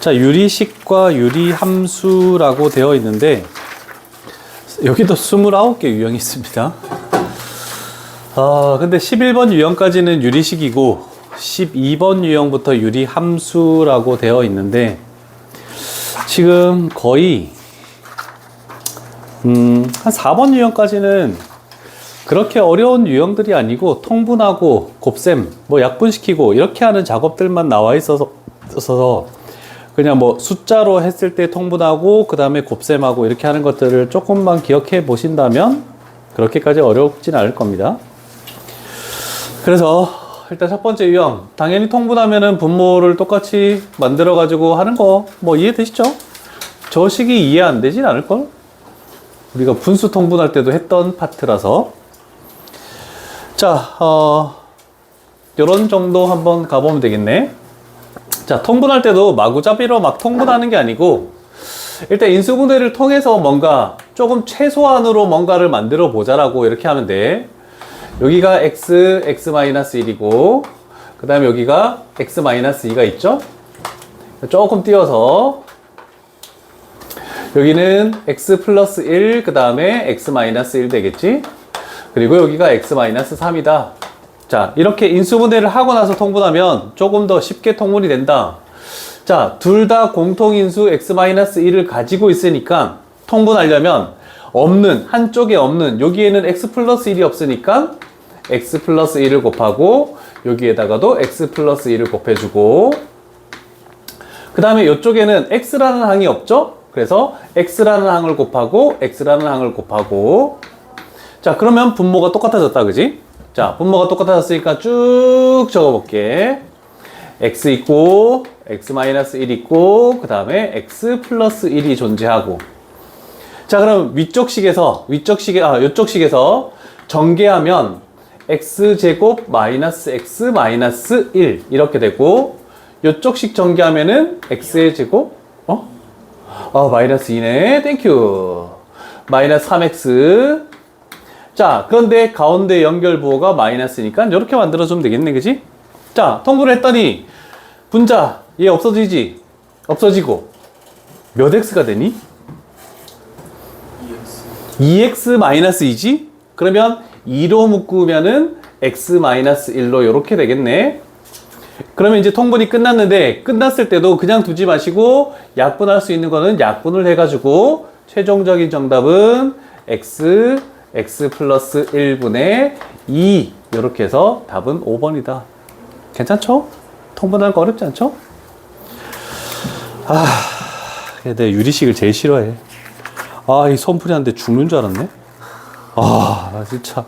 자, 유리식과 유리함수라고 되어 있는데, 여기도 29개 유형이 있습니다. 근데 11번 유형까지는 유리식이고, 12번 유형부터 유리함수라고 되어 있는데, 지금 거의, 한 4번 유형까지는 그렇게 어려운 유형들이 아니고, 통분하고, 곱셈, 뭐 약분시키고, 이렇게 하는 작업들만 나와 있어서, 그냥 뭐 숫자로 했을 때 통분하고, 그 다음에 곱셈하고, 이렇게 하는 것들을 조금만 기억해 보신다면, 그렇게까지 어렵진 않을 겁니다. 그래서, 일단 첫 번째 유형, 당연히 통분하면은 분모를 똑같이 만들어 가지고 하는 거 뭐 이해되시죠? 저 식이 이해 안 되진 않을걸? 우리가 분수 통분할 때도 했던 파트라서. 자, 요런 정도 한번 가보면 되겠네. 자, 통분할 때도 마구잡이로 막 통분하는 게 아니고, 일단 인수분해를 통해서 뭔가 조금 최소한으로 뭔가를 만들어 보자라고 이렇게 하면 돼. 여기가 x-1이고, 그 다음에 여기가 x-2가 있죠? 조금 띄워서, 여기는 x 플러스 1, 그 다음에 x-1 되겠지? 그리고 여기가 x-3이다. 자, 이렇게 인수분해를 하고 나서 통분하면 조금 더 쉽게 통분이 된다. 자, 둘 다 공통인수 x-1을 가지고 있으니까 통분하려면 한쪽에 없는, 여기에는 x 플러스 1이 없으니까 x 플러스 1을 곱하고, 여기에다가도 x 플러스 1을 곱해주고, 그 다음에 이쪽에는 x라는 항이 없죠? 그래서 x라는 항을 곱하고, x라는 항을 곱하고, 자, 그러면 분모가 똑같아졌다, 그지? 자, 분모가 똑같아졌으니까 쭉 적어볼게. x 있고, x-1 있고, 그 다음에 x 플러스 1이 존재하고. 자, 그럼 이쪽 식에서 전개하면 x제곱 마이너스 x 마이너스 1 이렇게 되고, 이쪽 식 전개하면은 x의 제곱, 마이너스 2네. 땡큐. 마이너스 3x. 자, 그런데 가운데 연결 부호가 마이너스니까 이렇게 만들어주면 되겠네, 그지? 자, 통분을 했더니 분자 얘 없어지고 몇 x가 되니? 2x 마이너스 2지? 그러면 2로 묶으면은 x 마이너스 1로 이렇게 되겠네. 그러면 이제 통분이 끝났는데, 끝났을 때도 그냥 두지 마시고 약분할 수 있는 거는 약분을 해가지고 최종적인 정답은 x 플러스 1분의 2 이렇게 해서 답은 5번이다. 괜찮죠? 통분하는 거 어렵지 않죠? 내가 유리식을 제일 싫어해. 이 손풀이 한데 죽는 줄 알았네. 나 진짜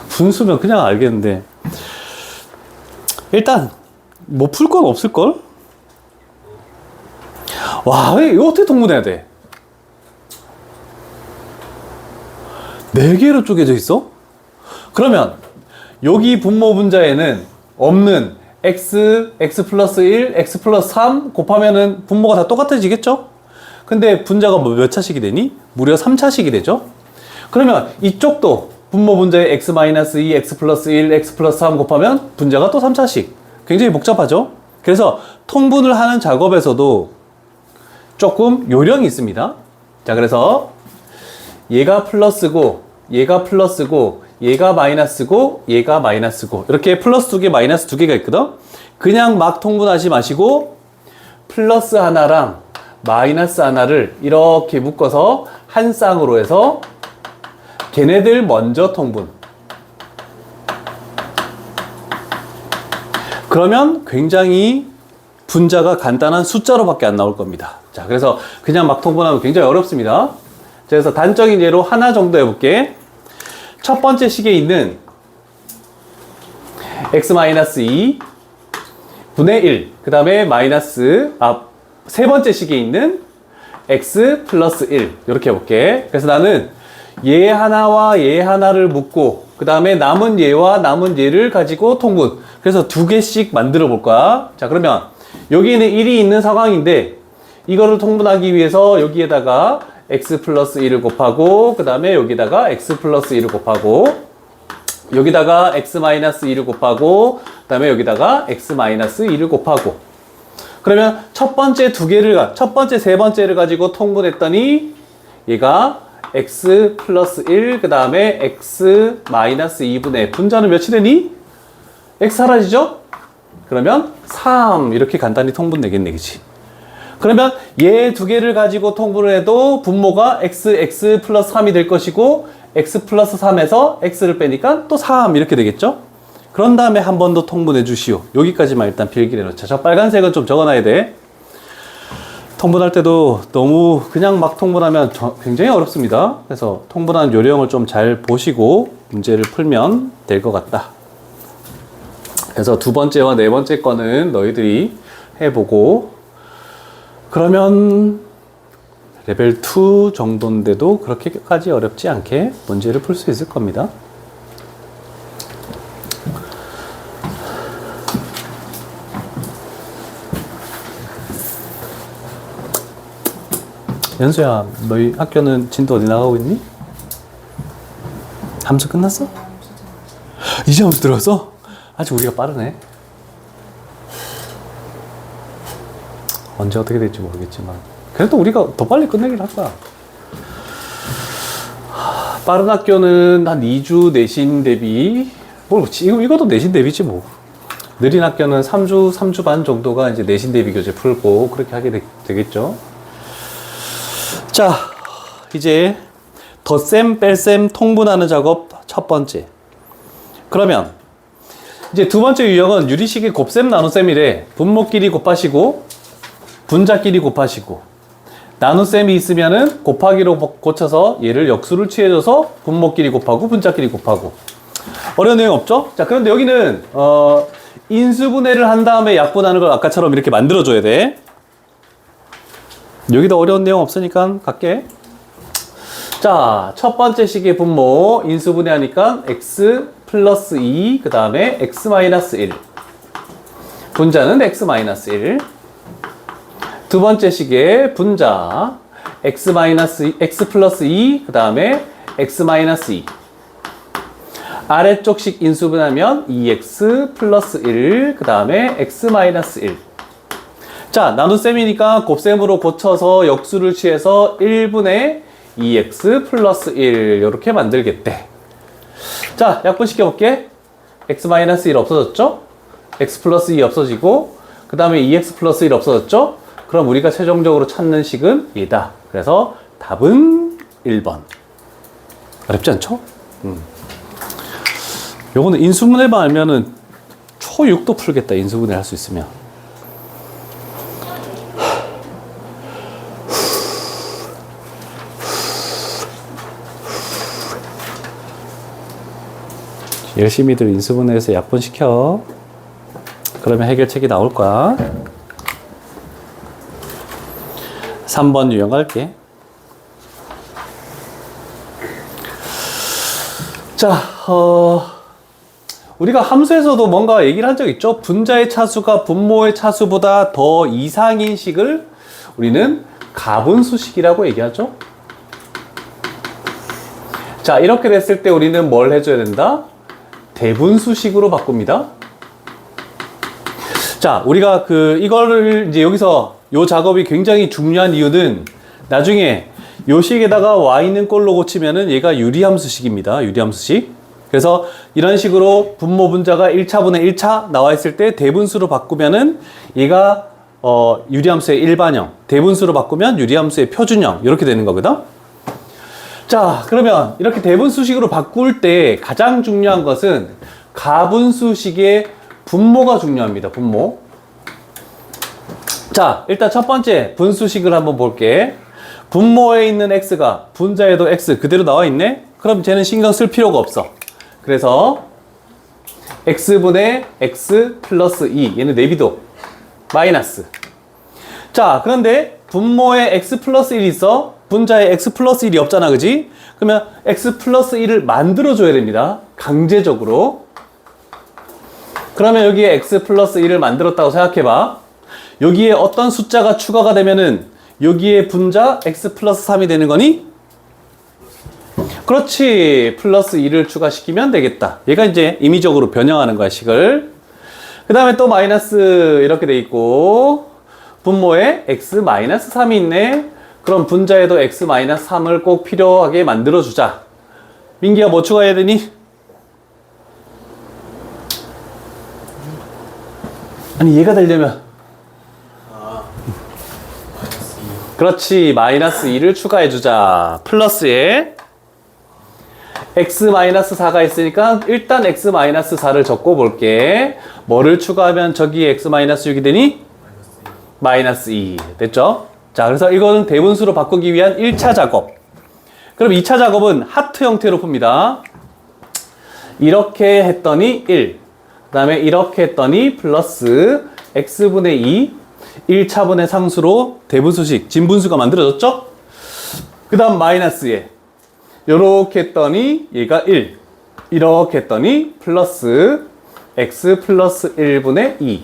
분수면 그냥 알겠는데, 일단 뭐 풀 건 없을걸? 이거 어떻게 통분해야 돼? 4개로 쪼개져 있어? 그러면 여기 분모 분자에는 없는 x 플러스 1, x 플러스 3 곱하면은 분모가 다 똑같아지겠죠? 근데 분자가 몇 차식이 되니? 무려 3차식이 되죠? 그러면 이쪽도 분모 분자에 x 마이너스 2, x 플러스 1, x 플러스 3 곱하면 분자가 또 3차식. 굉장히 복잡하죠? 그래서 통분을 하는 작업에서도 조금 요령이 있습니다. 자, 그래서 얘가 플러스고, 얘가 플러스고, 얘가 마이너스고, 얘가 마이너스고, 이렇게 플러스 2개, 마이너스 2개가 있거든? 그냥 막 통분하지 마시고, 플러스 하나랑 마이너스 하나를 이렇게 묶어서 한 쌍으로 해서 걔네들 먼저 통분. 그러면 굉장히 분자가 간단한 숫자로밖에 안 나올 겁니다. 자, 그래서 그냥 막 통분하면 굉장히 어렵습니다. 그래서 단적인 예로 하나 정도 해볼게. 첫 번째 식에 있는 x-2 분의 1, 그 다음에 세 번째 식에 있는 x 플러스 1 이렇게 해볼게. 그래서 나는 얘 하나와 얘 하나를 묶고, 그 다음에 남은 얘와 남은 얘를 가지고 통분. 그래서 2개씩 만들어 볼 거야. 자, 그러면 여기에는 1이 있는 상황인데, 이거를 통분하기 위해서 여기에다가 x 플러스 1을 곱하고, 그 다음에 여기다가 x 플러스 1을 곱하고, 여기다가 x-2를 곱하고 그 다음에 여기다가 x-2를 곱하고 그러면 첫 번째 세 번째를 가지고 통분했더니 얘가 x 플러스 1 그 다음에 x 마이너스 2분의 분자는 몇이 되니? x 사라지죠? 그러면 3 이렇게 간단히 통분되겠네 그치? 그러면 얘 두 개를 가지고 통분을 해도 분모가 x 플러스 3이 될 것이고 x 플러스 3에서 x를 빼니까 또 3 이렇게 되겠죠? 그런 다음에 한 번 더 통분해 주시오. 여기까지만 일단 필기를 해놓자. 저 빨간색은 좀 적어놔야 돼. 통분할 때도 너무 그냥 막 통분하면 굉장히 어렵습니다. 그래서 통분하는 요령을 좀 잘 보시고 문제를 풀면 될 것 같다. 그래서 두 번째와 네 번째 거는 너희들이 해보고 그러면 레벨 2 정도인데도 그렇게까지 어렵지 않게 문제를 풀 수 있을 겁니다. 연수야, 너희 학교는 진도 어디 나가고 있니? 함수 끝났어? 이제 함수 들어왔어? 아직 우리가 빠르네. 언제 어떻게 될지 모르겠지만 그래도 우리가 더 빨리 끝내긴 할 거야. 빠른 학교는 한 2주 내신 대비 이것도 내신 대비지 뭐. 느린 학교는 3주 반 정도가 이제 내신 대비 교재 풀고 그렇게 하게 되겠죠. 자, 이제 덧셈, 뺄셈, 통분하는 작업 첫 번째. 그러면 이제 두 번째 유형은 유리식의 곱셈, 나눗셈이래. 분모끼리 곱하시고 분자끼리 곱하시고 나눗셈이 있으면은 곱하기로 고쳐서 얘를 역수를 취해줘서 분모끼리 곱하고 분자끼리 곱하고 어려운 내용 없죠? 자, 그런데 여기는 인수분해를 한 다음에 약분하는 걸 아까처럼 이렇게 만들어줘야 돼. 여기도 어려운 내용 없으니까 갈게. 자, 첫 번째 식의 분모 인수분해 하니까 x 플러스 2 그 다음에 x 마이너스 1 분자는 x 마이너스 1 두 번째 식의 분자 x 플러스 2 그 다음에 x 마이너스 2 아래쪽 식 인수분하면 2x 플러스 1 그 다음에 x 마이너스 1 자, 나눗셈이니까 곱셈으로 고쳐서 역수를 취해서 1분의 2x 플러스 1 이렇게 만들겠대. 자, 약분시켜볼게. x-1 없어졌죠? x 플러스 2 없어지고 그 다음에 2x 플러스 1 없어졌죠? 그럼 우리가 최종적으로 찾는 식은 얘다. 그래서 답은 1번. 어렵지 않죠? 요거는 인수분해만 알면은 초6도 풀겠다. 인수분해 할 수 있으면. 열심히들 인수분해해서 약분시켜. 그러면 해결책이 나올 거야. 3번 유형 갈게. 자, 우리가 함수에서도 뭔가 얘기를 한 적 있죠? 분자의 차수가 분모의 차수보다 더 이상인 식을 우리는 가분수식이라고 얘기하죠? 자, 이렇게 됐을 때 우리는 뭘 해줘야 된다? 대분수식으로 바꿉니다. 자, 우리가 이거를 이제 여기서 요 작업이 굉장히 중요한 이유는 나중에 요 식에다가 y는 꼴로 고치면은 얘가 유리함수식입니다. 유리함수식. 그래서 이런 식으로 분모 분자가 1차분의 1차 나와 있을 때 대분수로 바꾸면은 얘가 유리함수의 일반형, 대분수로 바꾸면 유리함수의 표준형 이렇게 되는 거거든. 자, 그러면 이렇게 대분수식으로 바꿀 때 가장 중요한 것은 가분수식의 분모가 중요합니다. 분모. 자, 일단 첫 번째 분수식을 한번 볼게. 분모에 있는 x가 분자에도 x 그대로 나와 있네? 그럼 쟤는 신경 쓸 필요가 없어. 그래서 x분의 x 플러스 2 얘는 내비도 마이너스. 자, 그런데 분모에 x 플러스 1이 있어. 분자에 x 플러스 1이 없잖아, 그지? 그러면 x 플러스 1을 만들어줘야 됩니다. 강제적으로. 그러면 여기에 x 플러스 1을 만들었다고 생각해봐. 여기에 어떤 숫자가 추가가 되면은 여기에 분자 x 플러스 3이 되는 거니? 그렇지. 플러스 2를 추가시키면 되겠다. 얘가 이제 임의적으로 변형하는 거야, 식을. 그 다음에 또 마이너스 이렇게 돼 있고, 분모에 x-3이 있네. 그럼 분자에도 x-3을 꼭 필요하게 만들어주자. 민기야, 뭐 추가해야 되니? 아니, 얘가 되려면. 그렇지. 마이너스 2를 추가해주자. 플러스에 x-4가 있으니까 일단 x-4를 적고 볼게. 뭐를 추가하면 저기 x-6이 되니? 마이너스 2. 됐죠? 자, 그래서 이거는 대분수로 바꾸기 위한 1차 작업. 그럼 2차 작업은 하트 형태로 풉니다. 이렇게 했더니 1. 그 다음에 이렇게 했더니 플러스 x분의 2. 1차분의 상수로 대분수식, 진분수가 만들어졌죠? 그 다음 마이너스에 요렇게 했더니 얘가 1. 이렇게 했더니 플러스 x 플러스 1분의 2.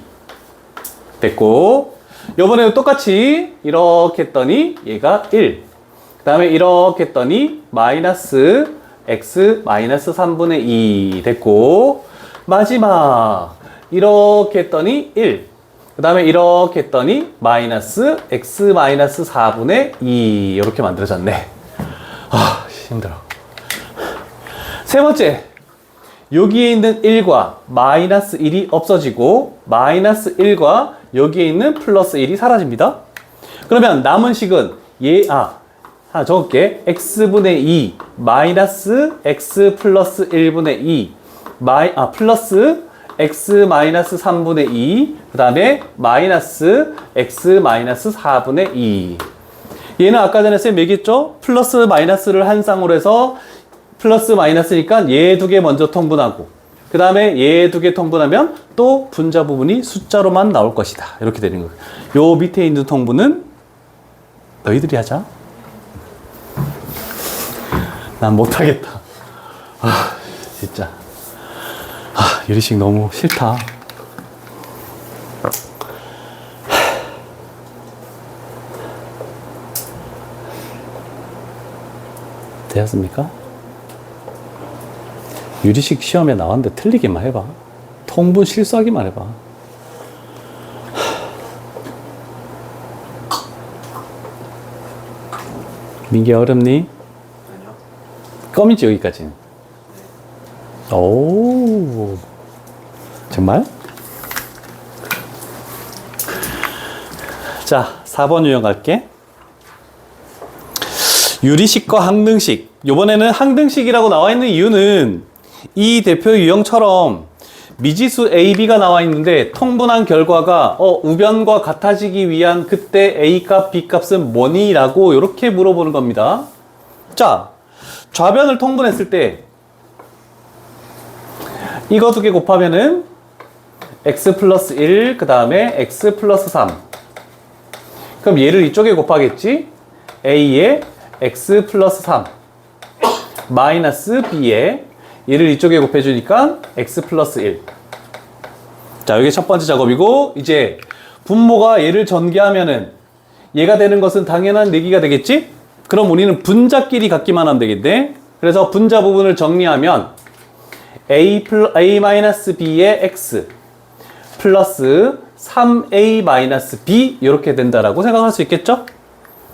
됐고, 요번에도 똑같이 이렇게 했더니 얘가 1. 그 다음에 이렇게 했더니 마이너스 x 마이너스 3분의 2 됐고, 마지막 이렇게 했더니 1. 그 다음에 이렇게 했더니 마이너스 x 마이너스 4분의 2 이렇게 만들어졌네. 아, 힘들어. 세 번째, 여기에 있는 1과 마이너스 1이 없어지고 마이너스 1과 여기에 있는 플러스 1이 사라집니다. 그러면 남은 식은 하나 적을게. x분의 2 마이너스 x 플러스 1분의 2 플러스 x 마이너스 3분의 2 그 다음에 마이너스 x 마이너스 4분의 2. 얘는 아까 전에 쌤 얘기했죠? 플러스 마이너스를 한 쌍으로 해서 플러스 마이너스니까 얘 두 개 먼저 통분하고 그 다음에 얘 두 개 통분하면 또 분자 부분이 숫자로만 나올 것이다. 이렇게 되는 거예요. 요 밑에 있는 통분은 너희들이 하자. 난 못하겠다. 아, 진짜. 유리식 너무 싫다. 되었습니까? 유리식 시험에 나왔는데 틀리기만 해봐. 통분 실수하기만 해봐. 민기 어렵니? 아니요. 껌이지 여기까지. 오, 정말? 자, 4번 유형 갈게. 유리식과 항등식. 이번에는 항등식이라고 나와 있는 이유는 이 대표 유형처럼 미지수 A, B가 나와 있는데 통분한 결과가 우변과 같아지기 위한 그때 A 값, B 값은 뭐니? 라고 이렇게 물어보는 겁니다. 자, 좌변을 통분했을 때 이거 두 개 곱하면은 x 플러스 1, 그 다음에 x 플러스 3. 그럼 얘를 이쪽에 곱하겠지? a에 x 플러스 3 마이너스 b에 얘를 이쪽에 곱해주니까 x 플러스 1. 자, 이게 첫 번째 작업이고, 이제 분모가 얘를 전개하면은 얘가 되는 것은 당연한 내기가 되겠지? 그럼 우리는 분자끼리 갖기만 하면 되겠네. 그래서 분자 부분을 정리하면 a-b의 x 플러스 3a-b 이렇게 된다라고 생각할 수 있겠죠?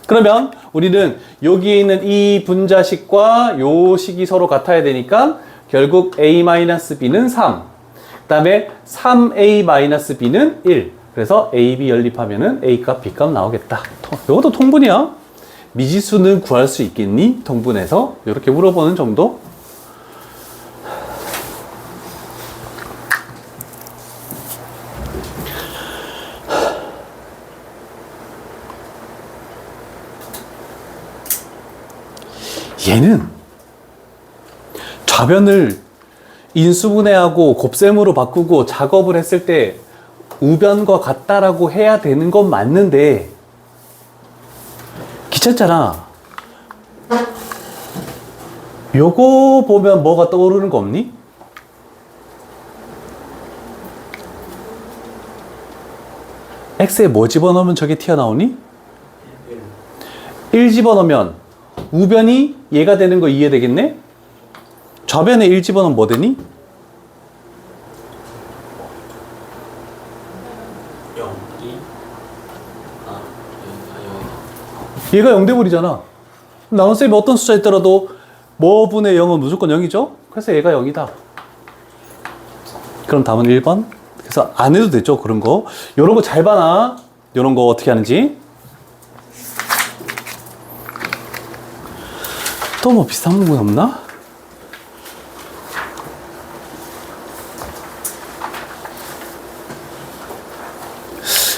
그러면 우리는 여기에 있는 이 분자식과 요 식이 서로 같아야 되니까 결국 a-b는 3, 그 다음에 3a-b는 1. 그래서 a, b 연립하면은 a 값, b 값 나오겠다. 이것도 통분이야. 미지수는 구할 수 있겠니? 통분해서 이렇게 물어보는 정도. 얘는 좌변을 인수분해하고 곱셈으로 바꾸고 작업을 했을 때 우변과 같다라고 해야 되는 건 맞는데 귀찮잖아. 요거 보면 뭐가 떠오르는 거 없니? x에 뭐 집어넣으면 저게 튀어나오니? 1 집어넣으면 우변이 얘가 되는 거 이해되겠네? 좌변에 1 집어넣으면 뭐 되니? 0, 2. 얘가 0 돼버리잖아. 나눗셈이 어떤 숫자 있더라도 뭐 분의 0은 무조건 0이죠? 그래서 얘가 0이다. 그럼 답은 1번. 그래서 안 해도 되죠, 그런 거. 요런 거 잘 봐놔. 요런 거 어떻게 하는지. 또 뭐 비슷한 부분 없나?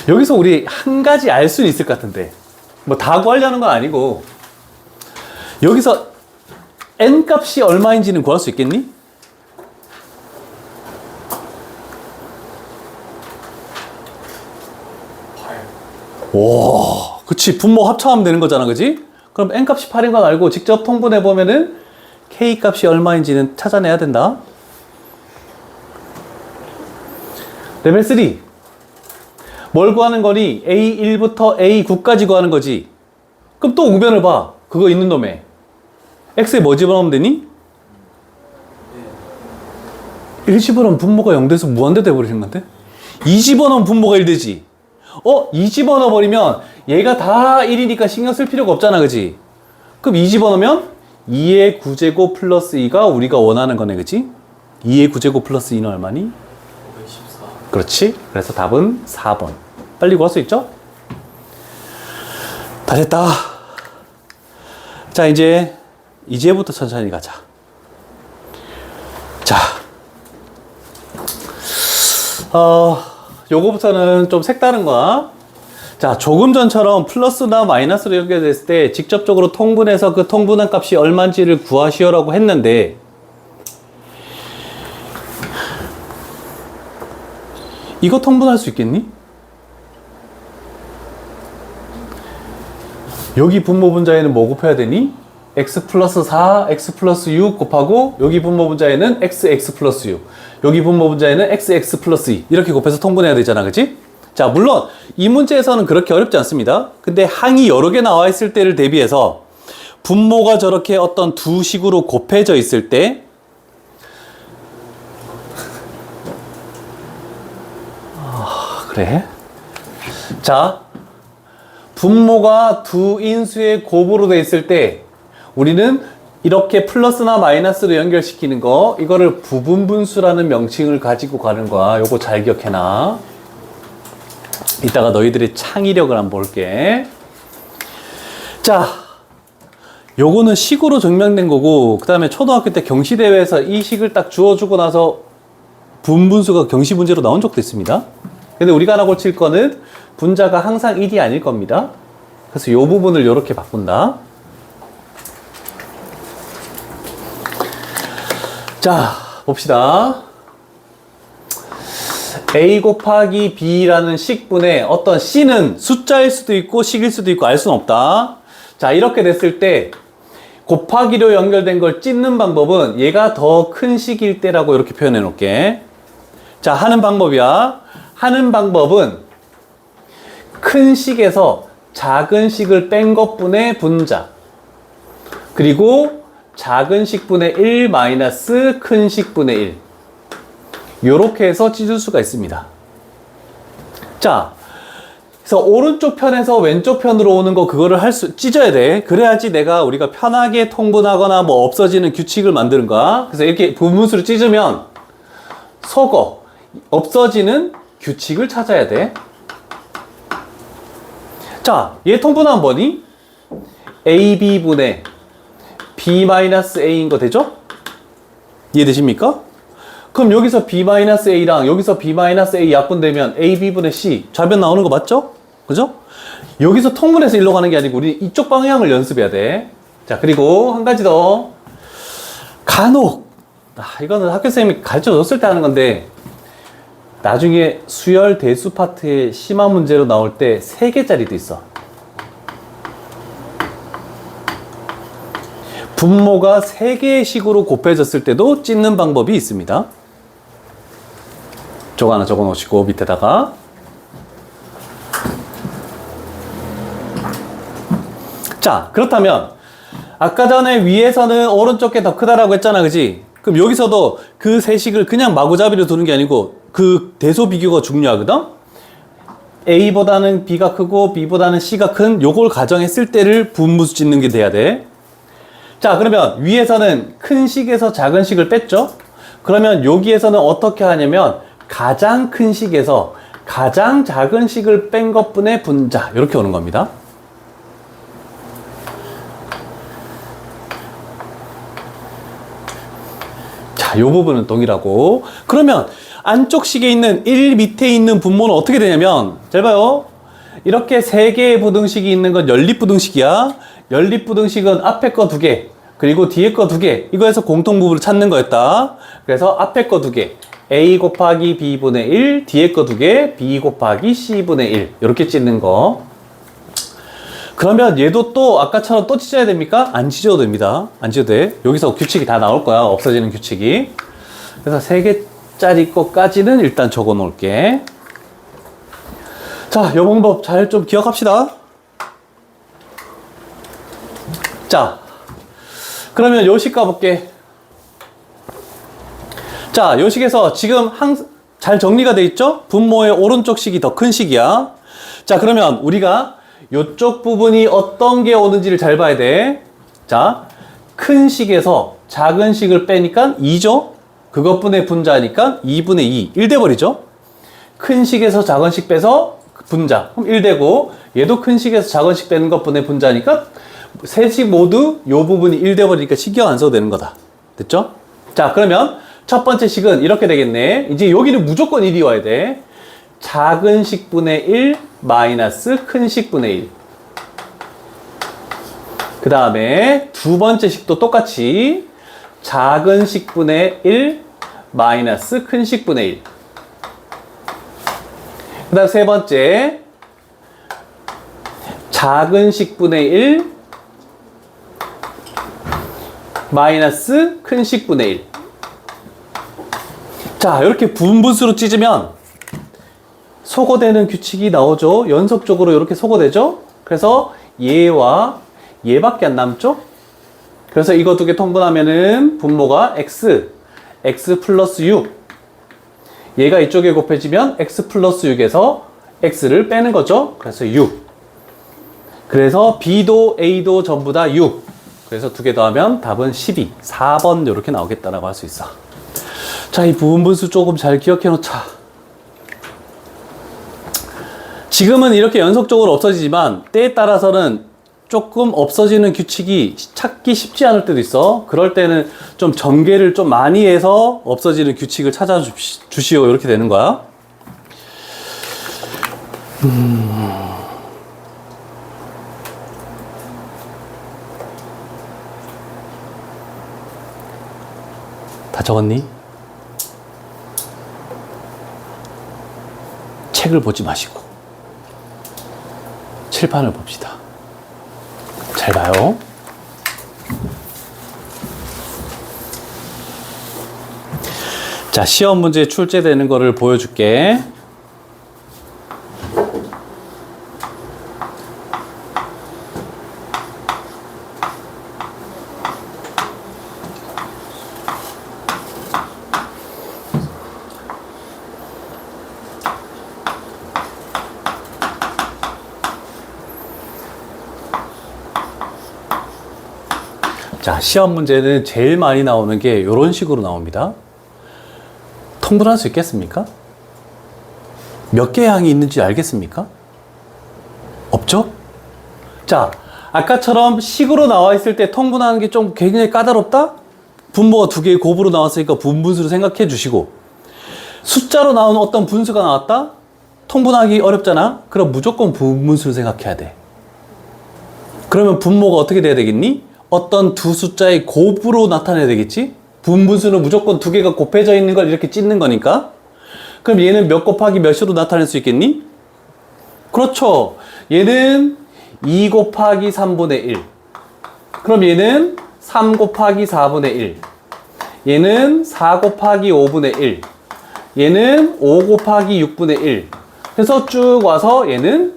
여기서 우리 한 가지 알 수는 있을 것 같은데 뭐 다 구하려는 건 아니고 여기서 n 값이 얼마인지는 구할 수 있겠니? 와, 그치. 분모 합쳐하면 되는 거잖아, 그치? 그럼 n 값이 8인 건 알고 직접 통분해 보면은 k 값이 얼마인지는 찾아내야 된다. 레벨 3. 뭘 구하는 거니? A1부터 A9까지 구하는 거지. 그럼 또 우변을 봐. 그거 있는 놈에. X에 뭐 집어넣으면 되니? 1 집어넣으면 분모가 0 돼서 무한대 돼버리는 건데? 2 집어넣으면 분모가 1 되지. 2 집어넣어버리면 얘가 다 1이니까 신경 쓸 필요가 없잖아, 그지? 그럼 2 집어넣으면 2의 9제곱 플러스 2가 우리가 원하는 거네, 그지? 2의 9제곱 플러스 2는 얼마니? 514. 그렇지. 그래서 답은 4번. 빨리 구할 수 있죠? 다 됐다. 자, 이제부터 천천히 가자. 자, 요거부터는 좀 색다른 거야. 자, 조금 전처럼 플러스나 마이너스로 연결됐을 때 직접적으로 통분해서 그 통분한 값이 얼마인지를 구하시오라고 했는데 이거 통분할 수 있겠니? 여기 분모 분자에는 뭐 곱해야 되니? x 플러스 4, x 플러스 6 곱하고 여기 분모 분자에는 x 플러스 6 여기 분모 분자에는 x 플러스 2 이렇게 곱해서 통분해야 되잖아, 그치? 자, 물론 이 문제에서는 그렇게 어렵지 않습니다. 근데 항이 여러 개 나와 있을 때를 대비해서 분모가 저렇게 어떤 두 식으로 곱해져 있을 때 그래? 자, 분모가 두 인수의 곱으로 돼 있을 때 우리는 이렇게 플러스나 마이너스로 연결시키는 거 이거를 부분분수라는 명칭을 가지고 가는 거야. 요거 잘 기억해놔. 이따가 너희들의 창의력을 한번 볼게. 자, 요거는 식으로 증명된 거고 그 다음에 초등학교 때 경시대회에서 이 식을 딱 주어주고 나서 분분수가 경시 문제로 나온 적도 있습니다. 근데 우리가 하나 고칠 거는 분자가 항상 1이 아닐 겁니다. 그래서 이 부분을 이렇게 바꾼다. 자, 봅시다. A 곱하기 B라는 식분에 어떤 C는 숫자일 수도 있고 식일 수도 있고 알 수는 없다. 자, 이렇게 됐을 때 곱하기로 연결된 걸 찢는 방법은 얘가 더 큰 식일 때라고 이렇게 표현해 놓을게. 자, 하는 방법이야. 하는 방법은 큰 식에서 작은 식을 뺀 것분의 분자 그리고 작은 식분의 1 마이너스 큰 식분의 1 요렇게 해서 찢을 수가 있습니다. 자, 그래서 오른쪽 편에서 왼쪽 편으로 오는 거 그거를 찢어야 돼. 그래야지 우리가 편하게 통분하거나 뭐 없어지는 규칙을 만드는 거야. 그래서 이렇게 분분수를 찢으면 속어 없어지는 규칙을 찾아야 돼. 자, 얘 통분하면 뭐니? AB분의 B-A인 거 되죠? 이해되십니까? 그럼 여기서 B-A랑 여기서 B-A 약분되면 AB분의 C 좌변 나오는 거 맞죠? 그죠? 여기서 통분해서 일로 가는 게 아니고 우리 이쪽 방향을 연습해야 돼. 자, 그리고 한 가지 더. 간혹 이거는 학교 선생님이 가르쳐 줬을 때 하는 건데 나중에 수열 대수 파트에 심화 문제로 나올 때 3개짜리도 있어. 분모가 3개의 식으로 곱해졌을 때도 찢는 방법이 있습니다. 저거 하나 적어 놓으시고 밑에다가. 자, 그렇다면 아까 전에 위에서는 오른쪽 게 더 크다라고 했잖아, 그지? 그럼 여기서도 그 세식을 그냥 마구잡이로 두는 게 아니고 그 대소 비교가 중요하거든? A보다는 B가 크고 B보다는 C가 큰 요걸 가정했을 때를 분무수 짓는 게 돼야 돼. 자, 그러면 위에서는 큰 식에서 작은 식을 뺐죠? 그러면 여기에서는 어떻게 하냐면 가장 큰 식에서 가장 작은 식을 뺀 것분의 분자 이렇게 오는 겁니다. 자, 요 부분은 동일하고 그러면 안쪽 식에 있는 1 밑에 있는 분모는 어떻게 되냐면 잘 봐요. 이렇게 3개의 부등식이 있는 건 연립부등식이야. 연립부등식은 앞에 거 2개 그리고 뒤에 거 2개 이거에서 공통부분을 찾는 거였다. 그래서 앞에 거 2개 A 곱하기 B분의 1 뒤에 거 2개 B 곱하기 C분의 1 이렇게 찢는 거. 그러면 얘도 또 아까처럼 또 찢어야 됩니까? 안 찢어도 됩니다. 안 찢어도 돼. 여기서 규칙이 다 나올 거야. 없어지는 규칙이. 그래서 3개짜리 것까지는 일단 적어 놓을게. 자, 요 방법 잘 좀 기억합시다. 자, 그러면 요 식 가볼게. 자, 요 식에서 지금 잘 정리가 돼 있죠? 분모의 오른쪽 식이 더 큰 식이야. 자, 그러면 우리가 요쪽 부분이 어떤 게 오는지를 잘 봐야 돼. 자, 큰 식에서 작은 식을 빼니까 2죠? 그것분의 분자니까 2분의 2, 1 돼버리죠? 큰 식에서 작은 식 빼서 분자, 그럼 1 되고 얘도 큰 식에서 작은 식 빼는 것분의 분자니까 세 식 모두 요 부분이 1 돼버리니까 신경 안 써도 되는 거다. 됐죠? 자, 그러면 첫 번째 식은 이렇게 되겠네. 이제 여기는 무조건 1이 와야 돼. 작은 식분의 1 마이너스 큰 식분의 1. 그 다음에 두 번째 식도 똑같이 작은 식분의 1 마이너스 큰 식분의 1. 그 다음 세 번째 작은 식분의 1 마이너스 큰 식분의 1. 자, 이렇게 분분수로 찢으면 소거되는 규칙이 나오죠. 연속적으로 이렇게 소거되죠. 그래서 얘와 얘밖에 안 남죠. 그래서 이거 두 개 통분하면은 분모가 x 플러스 6. 얘가 이쪽에 곱해지면 x 플러스 6에서 x를 빼는 거죠. 그래서 6. 그래서 b도 a도 전부 다 6. 그래서 두 개 더하면 답은 12. 4번 이렇게 나오겠다라고 할 수 있어. 자, 이 부분분수 조금 잘 기억해 놓자. 지금은 이렇게 연속적으로 없어지지만 때에 따라서는 조금 없어지는 규칙이 찾기 쉽지 않을 때도 있어. 그럴 때는 좀 전개를 좀 많이 해서 없어지는 규칙을 찾아주시오. 이렇게 되는 거야. 다 적었니? 책을 보지 마시고 칠판을 봅시다. 잘 봐요. 자, 시험 문제 출제되는 거를 보여줄게. 자, 시험 문제는 제일 많이 나오는 게 이런 식으로 나옵니다. 통분할 수 있겠습니까? 몇 개의 항이 있는지 알겠습니까? 없죠? 자, 아까처럼 식으로 나와 있을 때 통분하는 게 좀 굉장히 까다롭다? 분모가 두 개의 곱으로 나왔으니까 분분수를 생각해 주시고, 숫자로 나오는 어떤 분수가 나왔다? 통분하기 어렵잖아? 그럼 무조건 분분수를 생각해야 돼. 그러면 분모가 어떻게 돼야 되겠니? 어떤 두 숫자의 곱으로 나타내야 되겠지? 분분수는 무조건 두 개가 곱해져 있는 걸 이렇게 찢는 거니까. 그럼 얘는 몇 곱하기 몇으로 나타낼 수 있겠니? 그렇죠. 얘는 2 곱하기 3분의 1. 그럼 얘는 3 곱하기 4분의 1. 얘는 4 곱하기 5분의 1. 얘는 5 곱하기 6분의 1. 해서 쭉 와서 얘는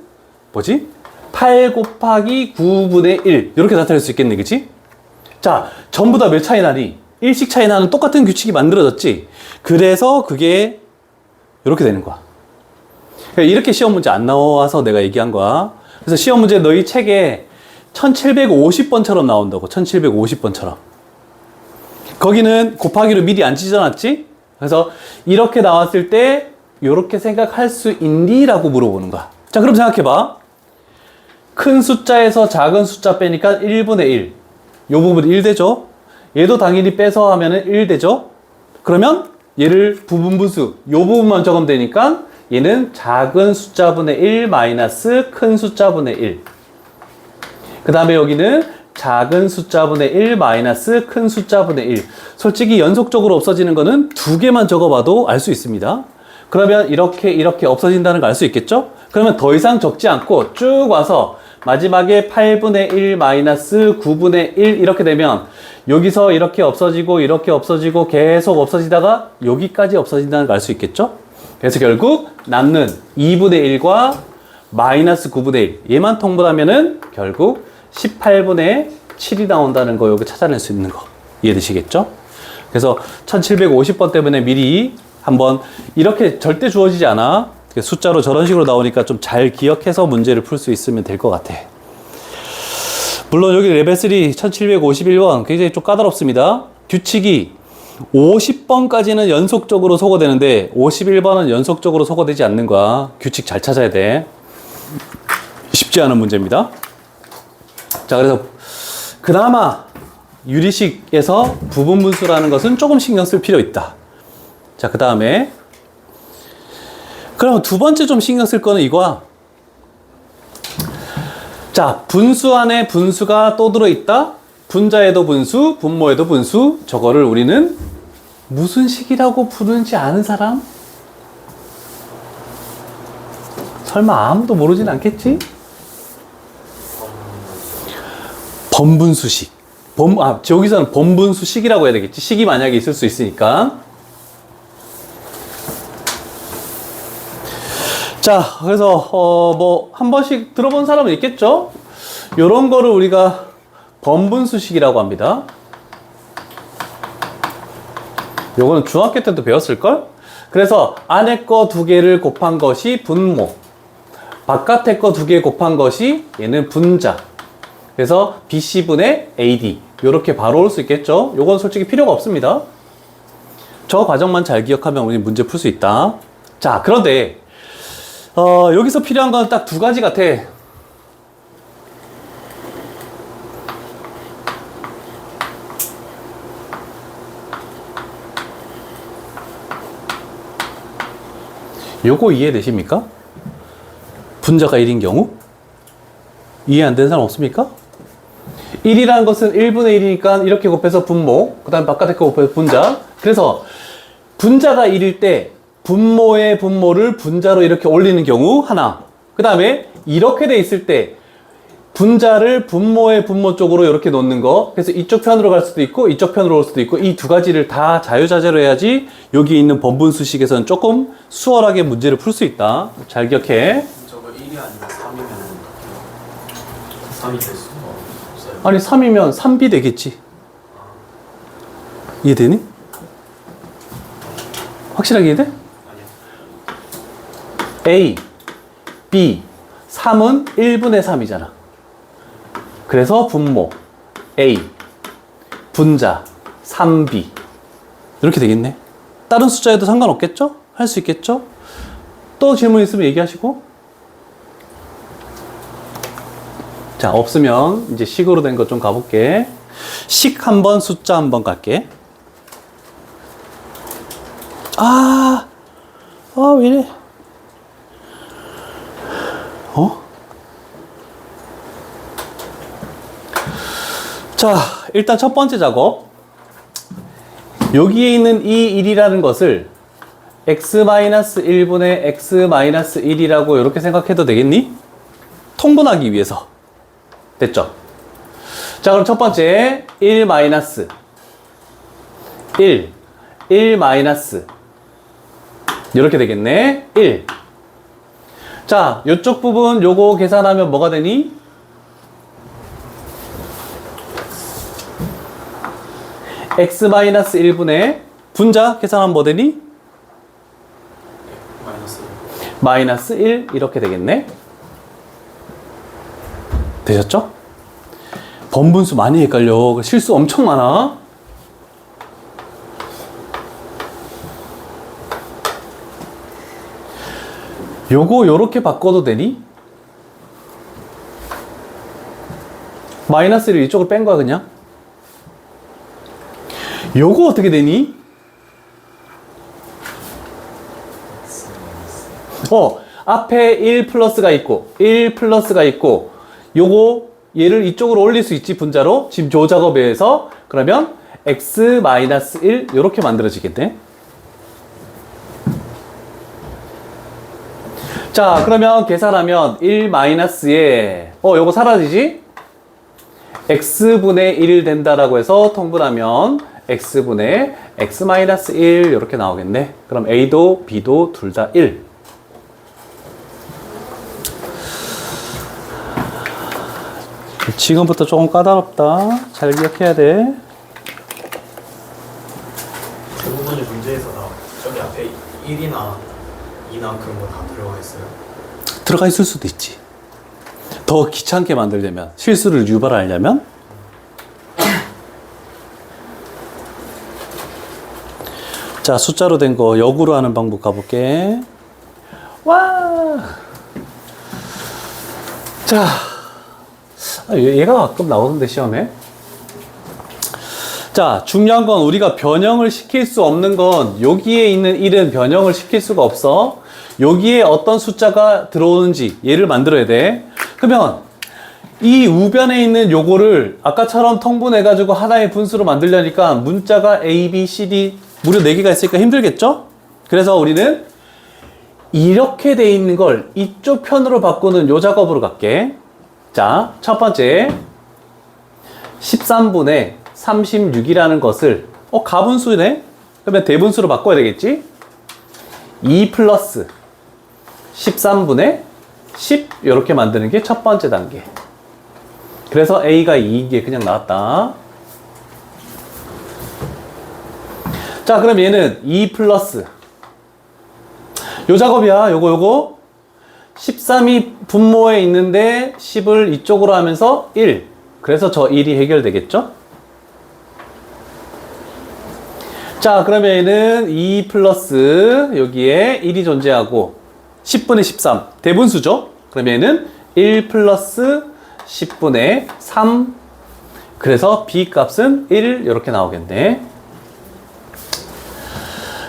뭐지? 8 곱하기 9분의 1 이렇게 나타낼 수 있겠네, 그치? 자, 전부 다 몇 차이 나니? 일씩 차이 나는 똑같은 규칙이 만들어졌지. 그래서 그게 이렇게 되는 거야. 이렇게 시험 문제 안 나와서 내가 얘기한 거야. 그래서 시험 문제 너희 책에 1750번처럼 나온다고. 1750번처럼. 거기는 곱하기로 미리 안 찢어놨지? 그래서 이렇게 나왔을 때 이렇게 생각할 수 있니? 라고 물어보는 거야. 자, 그럼 생각해봐. 큰 숫자에서 작은 숫자 빼니까 1분의 1. 요 부분이 1 되죠? 얘도 당연히 빼서 하면은 1 되죠? 그러면 얘를 부분분수, 요 부분만 적으면 되니까 얘는 작은 숫자분의 1 마이너스 큰 숫자분의 1. 그 다음에 여기는 작은 숫자분의 1 마이너스 큰 숫자분의 1. 솔직히 연속적으로 없어지는 거는 두 개만 적어봐도 알 수 있습니다. 그러면 이렇게 없어진다는 걸 알 수 있겠죠? 그러면 더 이상 적지 않고 쭉 와서 마지막에 8분의 1 마이너스 9분의 1 이렇게 되면 여기서 이렇게 없어지고 계속 없어지다가 여기까지 없어진다는 걸 알 수 있겠죠? 그래서 결국 남는 2분의 1과 마이너스 9분의 1 얘만 통분하면은 결국 18분의 7이 나온다는 거 여기 찾아낼 수 있는 거 이해되시겠죠? 그래서 1750번 때문에 미리 한번 이렇게 절대 주어지지 않아. 숫자로 저런 식으로 나오니까 좀 잘 기억해서 문제를 풀 수 있으면 될 것 같아. 물론 여기 레벨 3 1751번 굉장히 좀 까다롭습니다. 규칙이 50번까지는 연속적으로 소거되는데 51번은 연속적으로 소거되지 않는 거야. 규칙 잘 찾아야 돼. 쉽지 않은 문제입니다. 자, 그래서 그나마 유리식에서 부분분수라는 것은 조금 신경 쓸 필요 있다. 자, 그 다음에 그럼 두 번째 좀 신경 쓸 거는 이거야. 자, 분수 안에 분수가 또 들어있다. 분자에도 분수, 분모에도 분수. 저거를 우리는 무슨 식이라고 부르는지 아는 사람? 설마 아무도 모르진 않겠지? 번분수식. 여기서는 번분수식이라고 해야 되겠지. 식이 만약에 있을 수 있으니까. 자, 그래서 뭐 한 번씩 들어본 사람은 있겠죠? 요런 거를 우리가 번분수식이라고 합니다. 요거는 중학교 때도 배웠을걸? 그래서 안에 거 두 개를 곱한 것이 분모, 바깥에 거 두 개 곱한 것이 얘는 분자. 그래서 BC분의 AD 요렇게 바로 올 수 있겠죠? 요건 솔직히 필요가 없습니다. 저 과정만 잘 기억하면 우리 문제 풀 수 있다. 자, 그런데 여기서 필요한 건 딱 두 가지 같아. 요거 이해되십니까? 분자가 1인 경우? 이해 안 되는 사람 없습니까? 1이라는 것은 1분의 1이니까 이렇게 곱해서 분모, 그 다음에 바깥에 거 곱해서 분자. 그래서 분자가 1일 때 분모의 분모를 분자로 이렇게 올리는 경우 하나. 그 다음에 이렇게 돼 있을 때 분자를 분모의 분모 쪽으로 이렇게 놓는 거. 그래서 이쪽 편으로 갈 수도 있고 이쪽 편으로 올 수도 있고 이 두 가지를 다 자유자재로 해야지 여기 있는 번분수식에서는 조금 수월하게 문제를 풀 수 있다. 잘 기억해. 저거 1이 아니라 3이면 3이 될 수가 없어요. 아니 3이면 3B 되겠지. 이해되니? 확실하게 이해돼? 아니요. A, B, 3은 1분의 3이잖아. 그래서 분모 A, 분자 3B 이렇게 되겠네. 다른 숫자에도 상관없겠죠? 할 수 있겠죠? 또 질문 있으면 얘기하시고. 자, 없으면 이제 식으로 된 것 좀 가볼게. 식 한번, 숫자 한번 갈게. 왜 이래? 자, 일단 첫 번째 작업. 여기에 있는 이 1이라는 것을 x-1분의 x-1이라고 이렇게 생각해도 되겠니? 통분하기 위해서. 됐죠? 자, 그럼 첫 번째 1 마이너스 1 마이너스 이렇게 되겠네. 1. 자, 이쪽 부분 요거 계산하면 뭐가 되니? x-1분의 분자 계산하면 뭐 되니? 마이너스 -1 이렇게 되겠네. 되셨죠? 번분수 많이 헷갈려. 실수 엄청 많아. 요거 요렇게 바꿔도 되니? -1을 이쪽으로 뺀 거야 그냥. 요거 어떻게 되니? 앞에 1 플러스가 있고 1 플러스가 있고 요거 얘를 이쪽으로 올릴 수 있지 분자로. 지금 조 작업에 의해서 그러면 x-1 요렇게 만들어지겠네. 자 그러면 계산하면 1-에 요거 사라지지? x분의 1 된다라고 해서 통분하면 x분의 x-1 이렇게 나오겠네. 그럼 a도 b도 둘 다 1. 지금부터 조금 까다롭다. 잘 기억해야 돼. 대부분의 문제에서 저기 앞에 1이나 2나 그런 거 다 들어가 있어요. 들어가 있을 수도 있지. 더 귀찮게 만들려면, 실수를 유발하려면. 자, 숫자로 된 거 역으로 하는 방법 가볼게. 와! 자, 얘가 가끔 나오던데 시험에. 자, 중요한 건 우리가 변형을 시킬 수 없는 건 여기에 있는 1은 변형을 시킬 수가 없어. 여기에 어떤 숫자가 들어오는지 얘를 만들어야 돼. 그러면 이 우변에 있는 요거를 아까처럼 통분해가지고 하나의 분수로 만들려니까 문자가 A, B, C, D 무려 4개가 있으니까 힘들겠죠? 그래서 우리는 이렇게 돼 있는 걸 이쪽 편으로 바꾸는 요 작업으로 갈게. 자, 첫 번째 13분의 36이라는 것을 가분수네? 그러면 대분수로 바꿔야 되겠지? 2 플러스 13분의 10 이렇게 만드는 게 첫 번째 단계. 그래서 A가 2인 게 그냥 나왔다. 자, 그럼 얘는 2 플러스 요 작업이야. 요거 13이 분모에 있는데 10을 이쪽으로 하면서 1. 그래서 저 1이 해결되겠죠? 자, 그러면 얘는 2 플러스 여기에 1이 존재하고 10분의 13 대분수죠? 그러면 얘는 1 플러스 10분의 3. 그래서 B 값은 1 이렇게 나오겠네.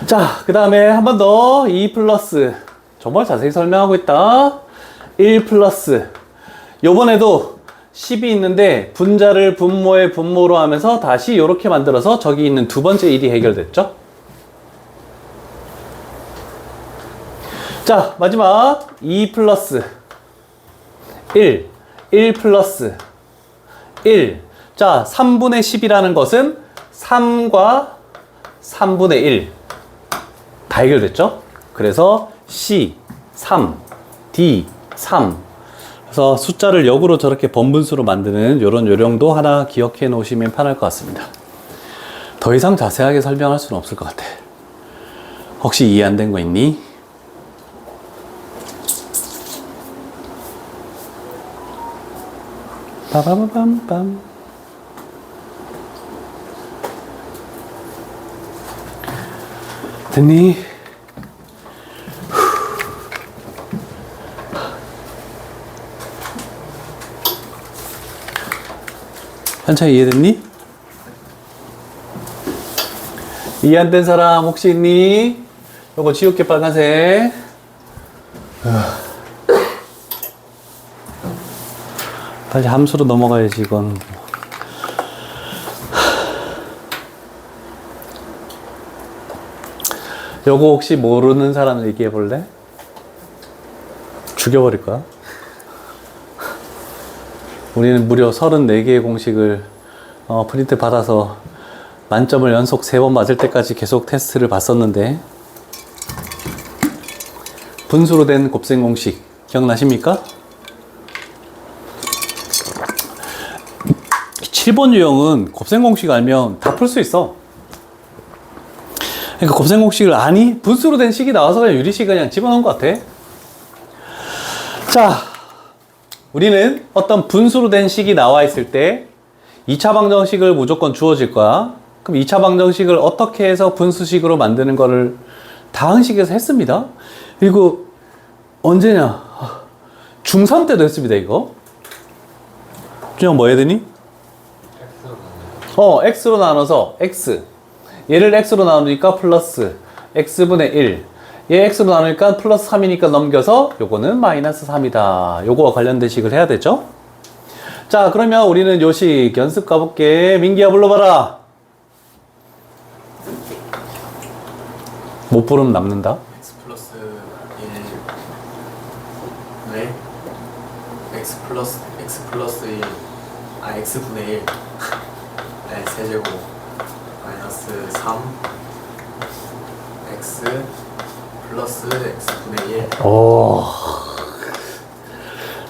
자, 그 다음에 한 번 더 2 플러스 정말 자세히 설명하고 있다. 1 플러스 요번에도 10이 있는데 분자를 분모에 분모로 하면서 다시 이렇게 만들어서 저기 있는 두 번째 1이 해결됐죠. 자, 마지막 2 플러스 1 플러스 1. 자, 3분의 10이라는 것은 3과 3분의 1 다 해결됐죠. 그래서 C 3, D 3. 그래서 숫자를 역으로 저렇게 번분수로 만드는 요런 요령도 하나 기억해 놓으시면 편할 것 같습니다. 더 이상 자세하게 설명할 수는 없을 것 같아. 혹시 이해 안 된 거 있니? 빠바바밤밤. 됐니? 한차 이해됐니? 이해 안 된 사람 혹시 있니? 요거 지울게 빨간색. 다시 함수로 넘어가야지 이건. 요거 혹시 모르는 사람 얘기해 볼래? 죽여버릴 거야. 우리는 무려 34개의 공식을 프린트 받아서 만점을 연속 3번 맞을 때까지 계속 테스트를 봤었는데, 분수로 된 곱셈 공식 기억나십니까? 7번 유형은 곱셈 공식 알면 다 풀 수 있어. 그러니까 곱셈 공식을 아니? 분수로 된 식이 나와서 그냥 유리식 그냥 집어넣은 것 같아. 자, 우리는 어떤 분수로 된 식이 나와 있을 때 2차 방정식을 무조건 주어질 거야. 그럼 2차 방정식을 어떻게 해서 분수식으로 만드는 거를 다항식에서 했습니다. 그리고 언제냐? 중3 때도 했습니다, 이거. 준영 뭐 해야 되니? x로 나눠서 x. 얘를 x로 나누니까 플러스 x분의 1. 얘 x로 나누니까 플러스 3이니까 넘겨서 요거는 마이너스 3이다. 요거와 관련된 식을 해야 되죠? 자, 그러면 우리는 요식 연습 가볼게. 민기야 불러봐라. 못 부르면 남는다. x 플러스 1 네? x 플러스 1 x분의 1 네, 세제곱 마이너스 3 x 플러스 x분의 1 오.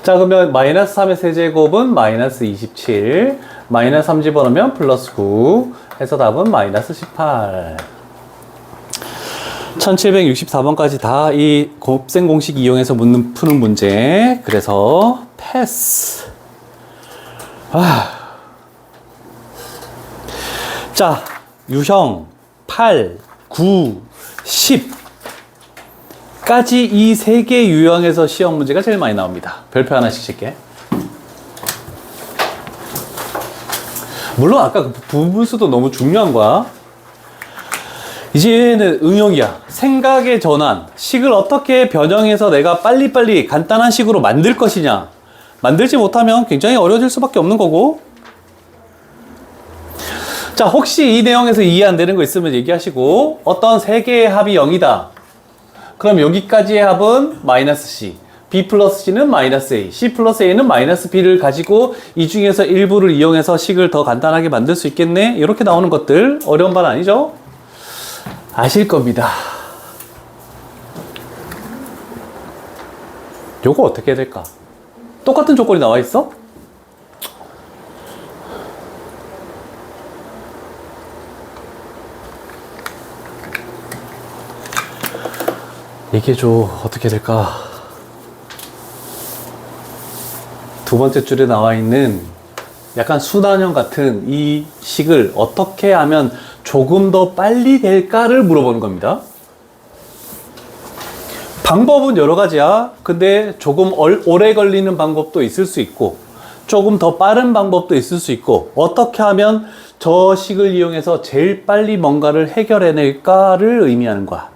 자, 그러면 마이너스 3의 세제곱은 마이너스 27. 마이너스 3 집어넣으면 플러스 9. 해서 답은 마이너스 18. 1764번까지 다 이 곱셈 공식 이용해서 푸는 문제. 그래서 패스. 자, 유형 8, 9, 10 까지 이 세 개 유형에서 시험 문제가 제일 많이 나옵니다. 별표 하나씩 칠게. 물론 아까 그 부분수도 너무 중요한 거야. 이제는 응용이야. 생각의 전환. 식을 어떻게 변형해서 내가 빨리빨리 간단한 식으로 만들 것이냐. 만들지 못하면 굉장히 어려워질 수밖에 없는 거고. 자, 혹시 이 내용에서 이해 안 되는 거 있으면 얘기하시고, 어떤 세 개의 합이 0이다. 그럼 여기까지의 합은 마이너스 C, B 플러스 C는 마이너스 A, C 플러스 A는 마이너스 B를 가지고 이 중에서 일부를 이용해서 식을 더 간단하게 만들 수 있겠네? 이렇게 나오는 것들 어려운 말 아니죠? 아실 겁니다. 요거 어떻게 해야 될까? 똑같은 조건이 나와 있어? 얘기해줘. 어떻게 될까? 두 번째 줄에 나와 있는 약간 순환형 같은 이 식을 어떻게 하면 조금 더 빨리 될까를 물어보는 겁니다. 방법은 여러 가지야. 근데 조금 오래 걸리는 방법도 있을 수 있고, 조금 더 빠른 방법도 있을 수 있고, 어떻게 하면 저 식을 이용해서 제일 빨리 뭔가를 해결해낼까를 의미하는 거야.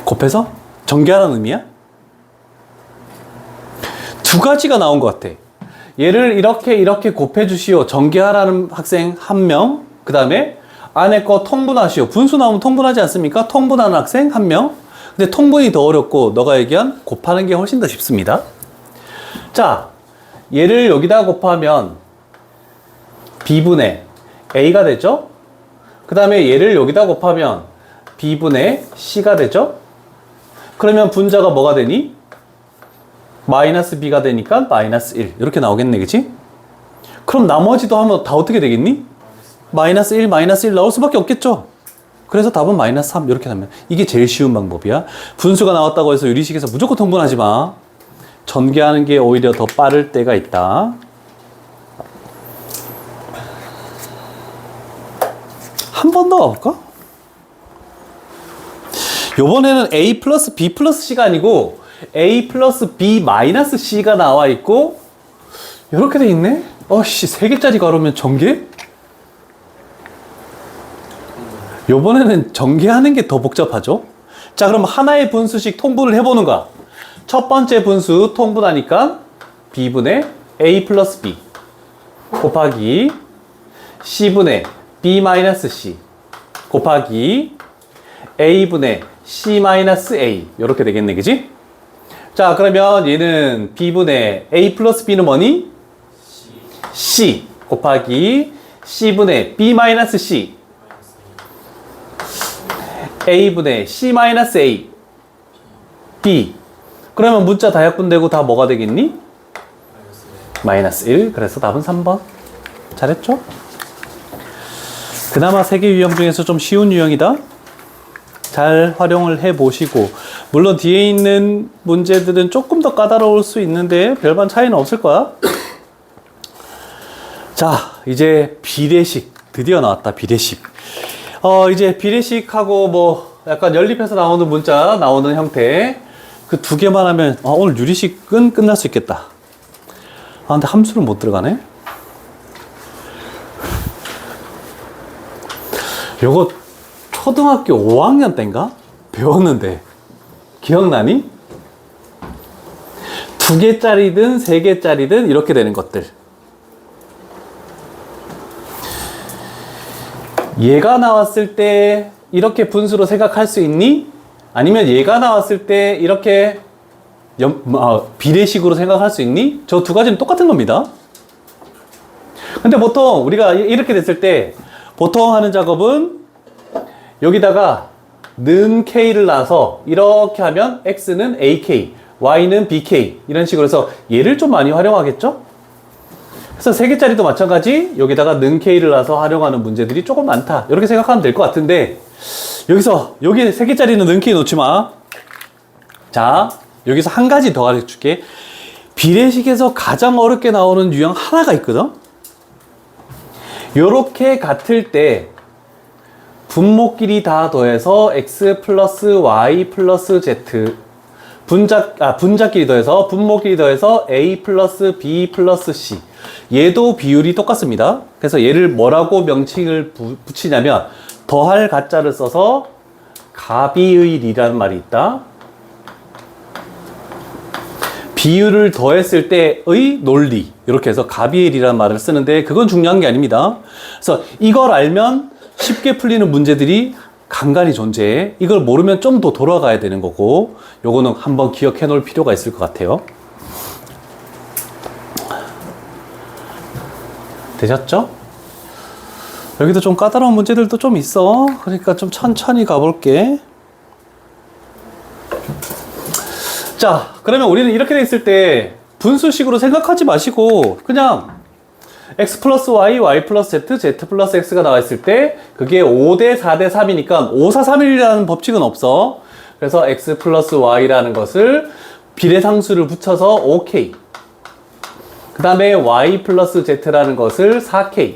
곱해서? 전개하라는 의미야? 두 가지가 나온 것 같아. 얘를 이렇게 곱해 주시오. 전개하라는 학생 1명. 그 다음에 안에 거 통분하시오. 분수 나오면 통분하지 않습니까? 통분하는 학생 1명. 근데 통분이 더 어렵고 너가 얘기한 곱하는 게 훨씬 더 쉽습니다. 자, 얘를 여기다 곱하면 B분의 A가 되죠? 그 다음에 얘를 여기다 곱하면 B분의 C가 되죠? 그러면 분자가 뭐가 되니? 마이너스 B가 되니까 마이너스 1 이렇게 나오겠네, 그치? 그럼 나머지도 하면 다 어떻게 되겠니? 마이너스 1, 마이너스 1 나올 수밖에 없겠죠? 그래서 답은 마이너스 3 이렇게 나면 이게 제일 쉬운 방법이야. 분수가 나왔다고 해서 유리식에서 무조건 통분하지 마. 전개하는 게 오히려 더 빠를 때가 있다. 한 번 더 가볼까? 요번에는 A 플러스 B 플러스 C가 아니고 A 플러스 B 마이너스 C가 나와 있고 이렇게 돼 있네? 어씨, 3개짜리 가로면 전개? 요번에는 전개하는 게 더 복잡하죠? 자, 그럼 하나의 분수씩 통분을 해보는 거야. 첫 번째 분수 통분하니까 B분의 A 플러스 B 곱하기 C분의 B 마이너스 C 곱하기 A분의 C 마이너스 A 이렇게 되겠네, 그지? 자, 그러면 얘는 B분의 A 플러스 B는 뭐니? C 곱하기 C분의 B 마이너스 C A분의 C 마이너스 A B. 그러면 문자 다약분되고 다 뭐가 되겠니? 마이너스 1. 그래서 답은 3번. 잘했죠? 그나마 3개 유형 중에서 좀 쉬운 유형이다. 잘 활용을 해 보시고, 물론 뒤에 있는 문제들은 조금 더 까다로울 수 있는데 별반 차이는 없을 거야. 자, 이제 비례식 드디어 나왔다. 비례식. 이제 비례식하고 뭐 약간 연립해서 나오는 문자 나오는 형태, 그 2개만 하면 오늘 유리식은 끝날 수 있겠다. 근데 함수는 못 들어가네. 요거 초등학교 5학년 때인가 배웠는데 기억나니? 2개짜리든 3개짜리든 이렇게 되는 것들. 얘가 나왔을 때 이렇게 분수로 생각할 수 있니? 아니면 얘가 나왔을 때 이렇게 비례식으로 생각할 수 있니? 저 2가지는 똑같은 겁니다. 근데 보통 우리가 이렇게 됐을 때 보통 하는 작업은 여기다가 는 k를 놔서 이렇게 하면 x는 ak, y는 bk 이런 식으로 해서 얘를 좀 많이 활용하겠죠? 그래서 3개짜리도 마찬가지 여기다가 는 k를 놔서 활용하는 문제들이 조금 많다 이렇게 생각하면 될 것 같은데, 여기서 여기 3개짜리는 는 k 놓지 마. 자, 여기서 한 가지 더 가르쳐 줄게. 비례식에서 가장 어렵게 나오는 유형 하나가 있거든. 요렇게 같을 때 분모끼리 다 더해서 x 플러스 y 플러스 z, 분자끼리 더해서 분모끼리 더해서 a 플러스 b 플러스 c. 얘도 비율이 똑같습니다. 그래서 얘를 뭐라고 명칭을 붙이냐면 더할 가짜를 써서 가비의리라는 말이 있다. 비율을 더했을 때의 논리, 이렇게 해서 가비의리라는 말을 쓰는데 그건 중요한 게 아닙니다. 그래서 이걸 알면 쉽게 풀리는 문제들이 간간히 존재해. 이걸 모르면 좀 더 돌아가야 되는 거고, 요거는 한번 기억해 놓을 필요가 있을 것 같아요. 되셨죠? 여기도 좀 까다로운 문제들도 좀 있어. 그러니까 좀 천천히 가볼게. 자, 그러면 우리는 이렇게 돼 있을 때 분수식으로 생각하지 마시고 그냥 x 플러스 y, y 플러스 z, z 플러스 x가 나와 있을 때 그게 5대 4대 3이니까 5, 4, 3, 1이라는 법칙은 없어. 그래서 x 플러스 y라는 것을 비례상수를 붙여서 5k, 그 다음에 y 플러스 z라는 것을 4k,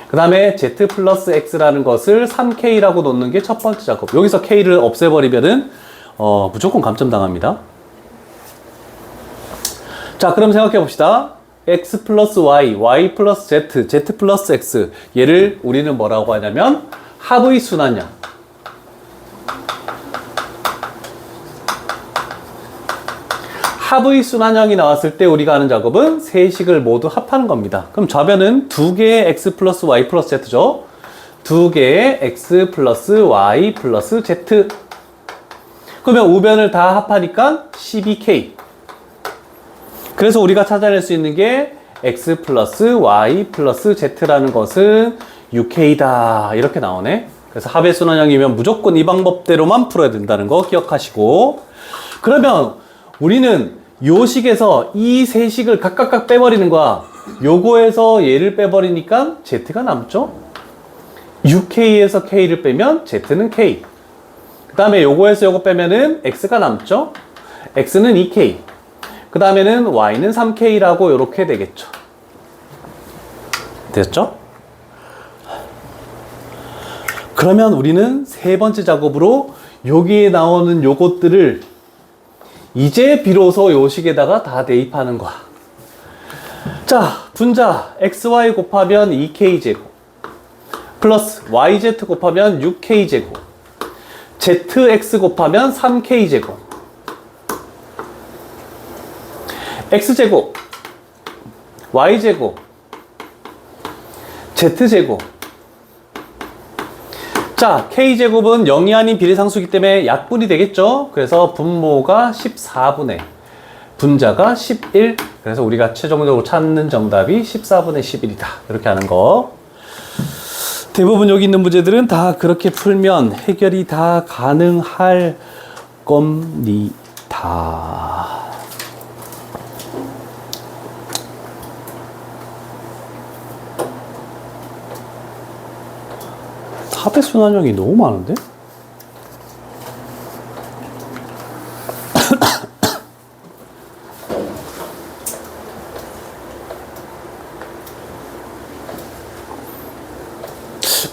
그 다음에 z 플러스 x라는 것을 3k라고 놓는 게 첫 번째 작업. 여기서 k를 없애버리면은 무조건 감점당합니다. 자, 그럼 생각해 봅시다. x 플러스 y, y 플러스 z, z 플러스 x. 얘를 우리는 뭐라고 하냐면 합의 순환형. 합의 순환형이 나왔을 때 우리가 하는 작업은 세 식을 모두 합하는 겁니다. 그럼 좌변은 2개의 x 플러스 y 플러스 z죠. 2개의 x 플러스 y 플러스 z. 그러면 우변을 다 합하니까 12k. 그래서 우리가 찾아낼 수 있는 게 x 플러스 y 플러스 z라는 것은 6k다. 이렇게 나오네. 그래서 합의 순환형이면 무조건 이 방법대로만 풀어야 된다는 거 기억하시고, 그러면 우리는 요 식에서 이 세 식을 각각 빼버리는 거야. 요거에서 얘를 빼버리니까 z가 남죠. 6k에서 k를 빼면 z는 k. 그 다음에 요거에서 요거 빼면은 x가 남죠. x는 2k. 그 다음에는 y는 3k라고 요렇게 되겠죠. 됐죠? 그러면 우리는 세 번째 작업으로 여기에 나오는 요것들을 이제 비로소 요 식에다가 다 대입하는 거야. 자, 분자 xy 곱하면 2k제곱 플러스 yz 곱하면 6k제곱 zx 곱하면 3k제곱 x제곱 y제곱 z제곱. 자, k제곱은 0이 아닌 비례상수이기 때문에 약분이 되겠죠. 그래서 분모가 14분의 분자가 11. 그래서 우리가 최종적으로 찾는 정답이 14분의 11이다. 이렇게 하는 거. 대부분 여기 있는 문제들은 다 그렇게 풀면 해결이 다 가능할 겁니다. 사배순환형이 너무 많은데?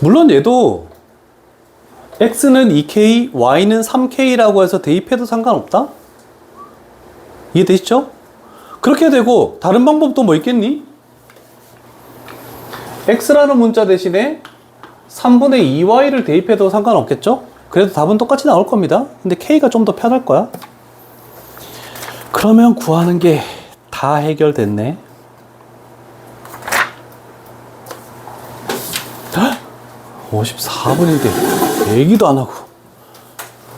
물론 얘도 x는 2k, y는 3k라고 해서 대입해도 상관없다? 이해되시죠? 그렇게 되고 다른 방법도 뭐 있겠니? x라는 문자 대신에 3분의 2y를 대입해도 상관없겠죠? 그래도 답은 똑같이 나올 겁니다. 근데 k가 좀 더 편할 거야. 그러면 구하는 게 다 해결됐네. 54분인데 얘기도 안 하고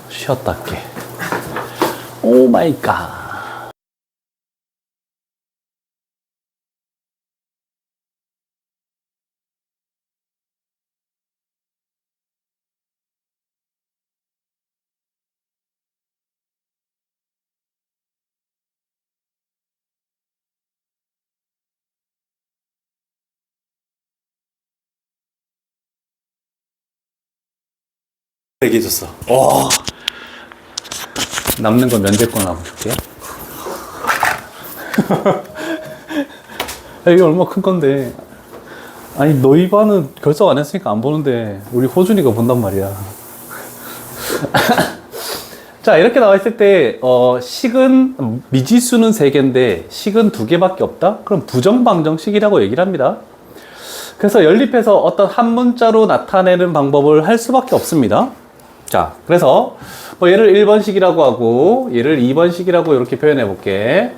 쉬었다 할게. 오 마이 갓. 얘기해줬어. 남는 거 면제권 한번 줄게. 이게 얼마 큰 건데. 아니 너희 반은 결석 안 했으니까 안 보는데 우리 호준이가 본단 말이야. 자, 이렇게 나와 있을 때 식은 미지수는 3개인데 식은 2개밖에 없다? 그럼 부정방정식이라고 얘기를 합니다. 그래서 연립해서 어떤 한 문자로 나타내는 방법을 할 수밖에 없습니다. 자, 그래서 뭐 얘를 1번식이라고 하고 얘를 2번식이라고 이렇게 표현해 볼게.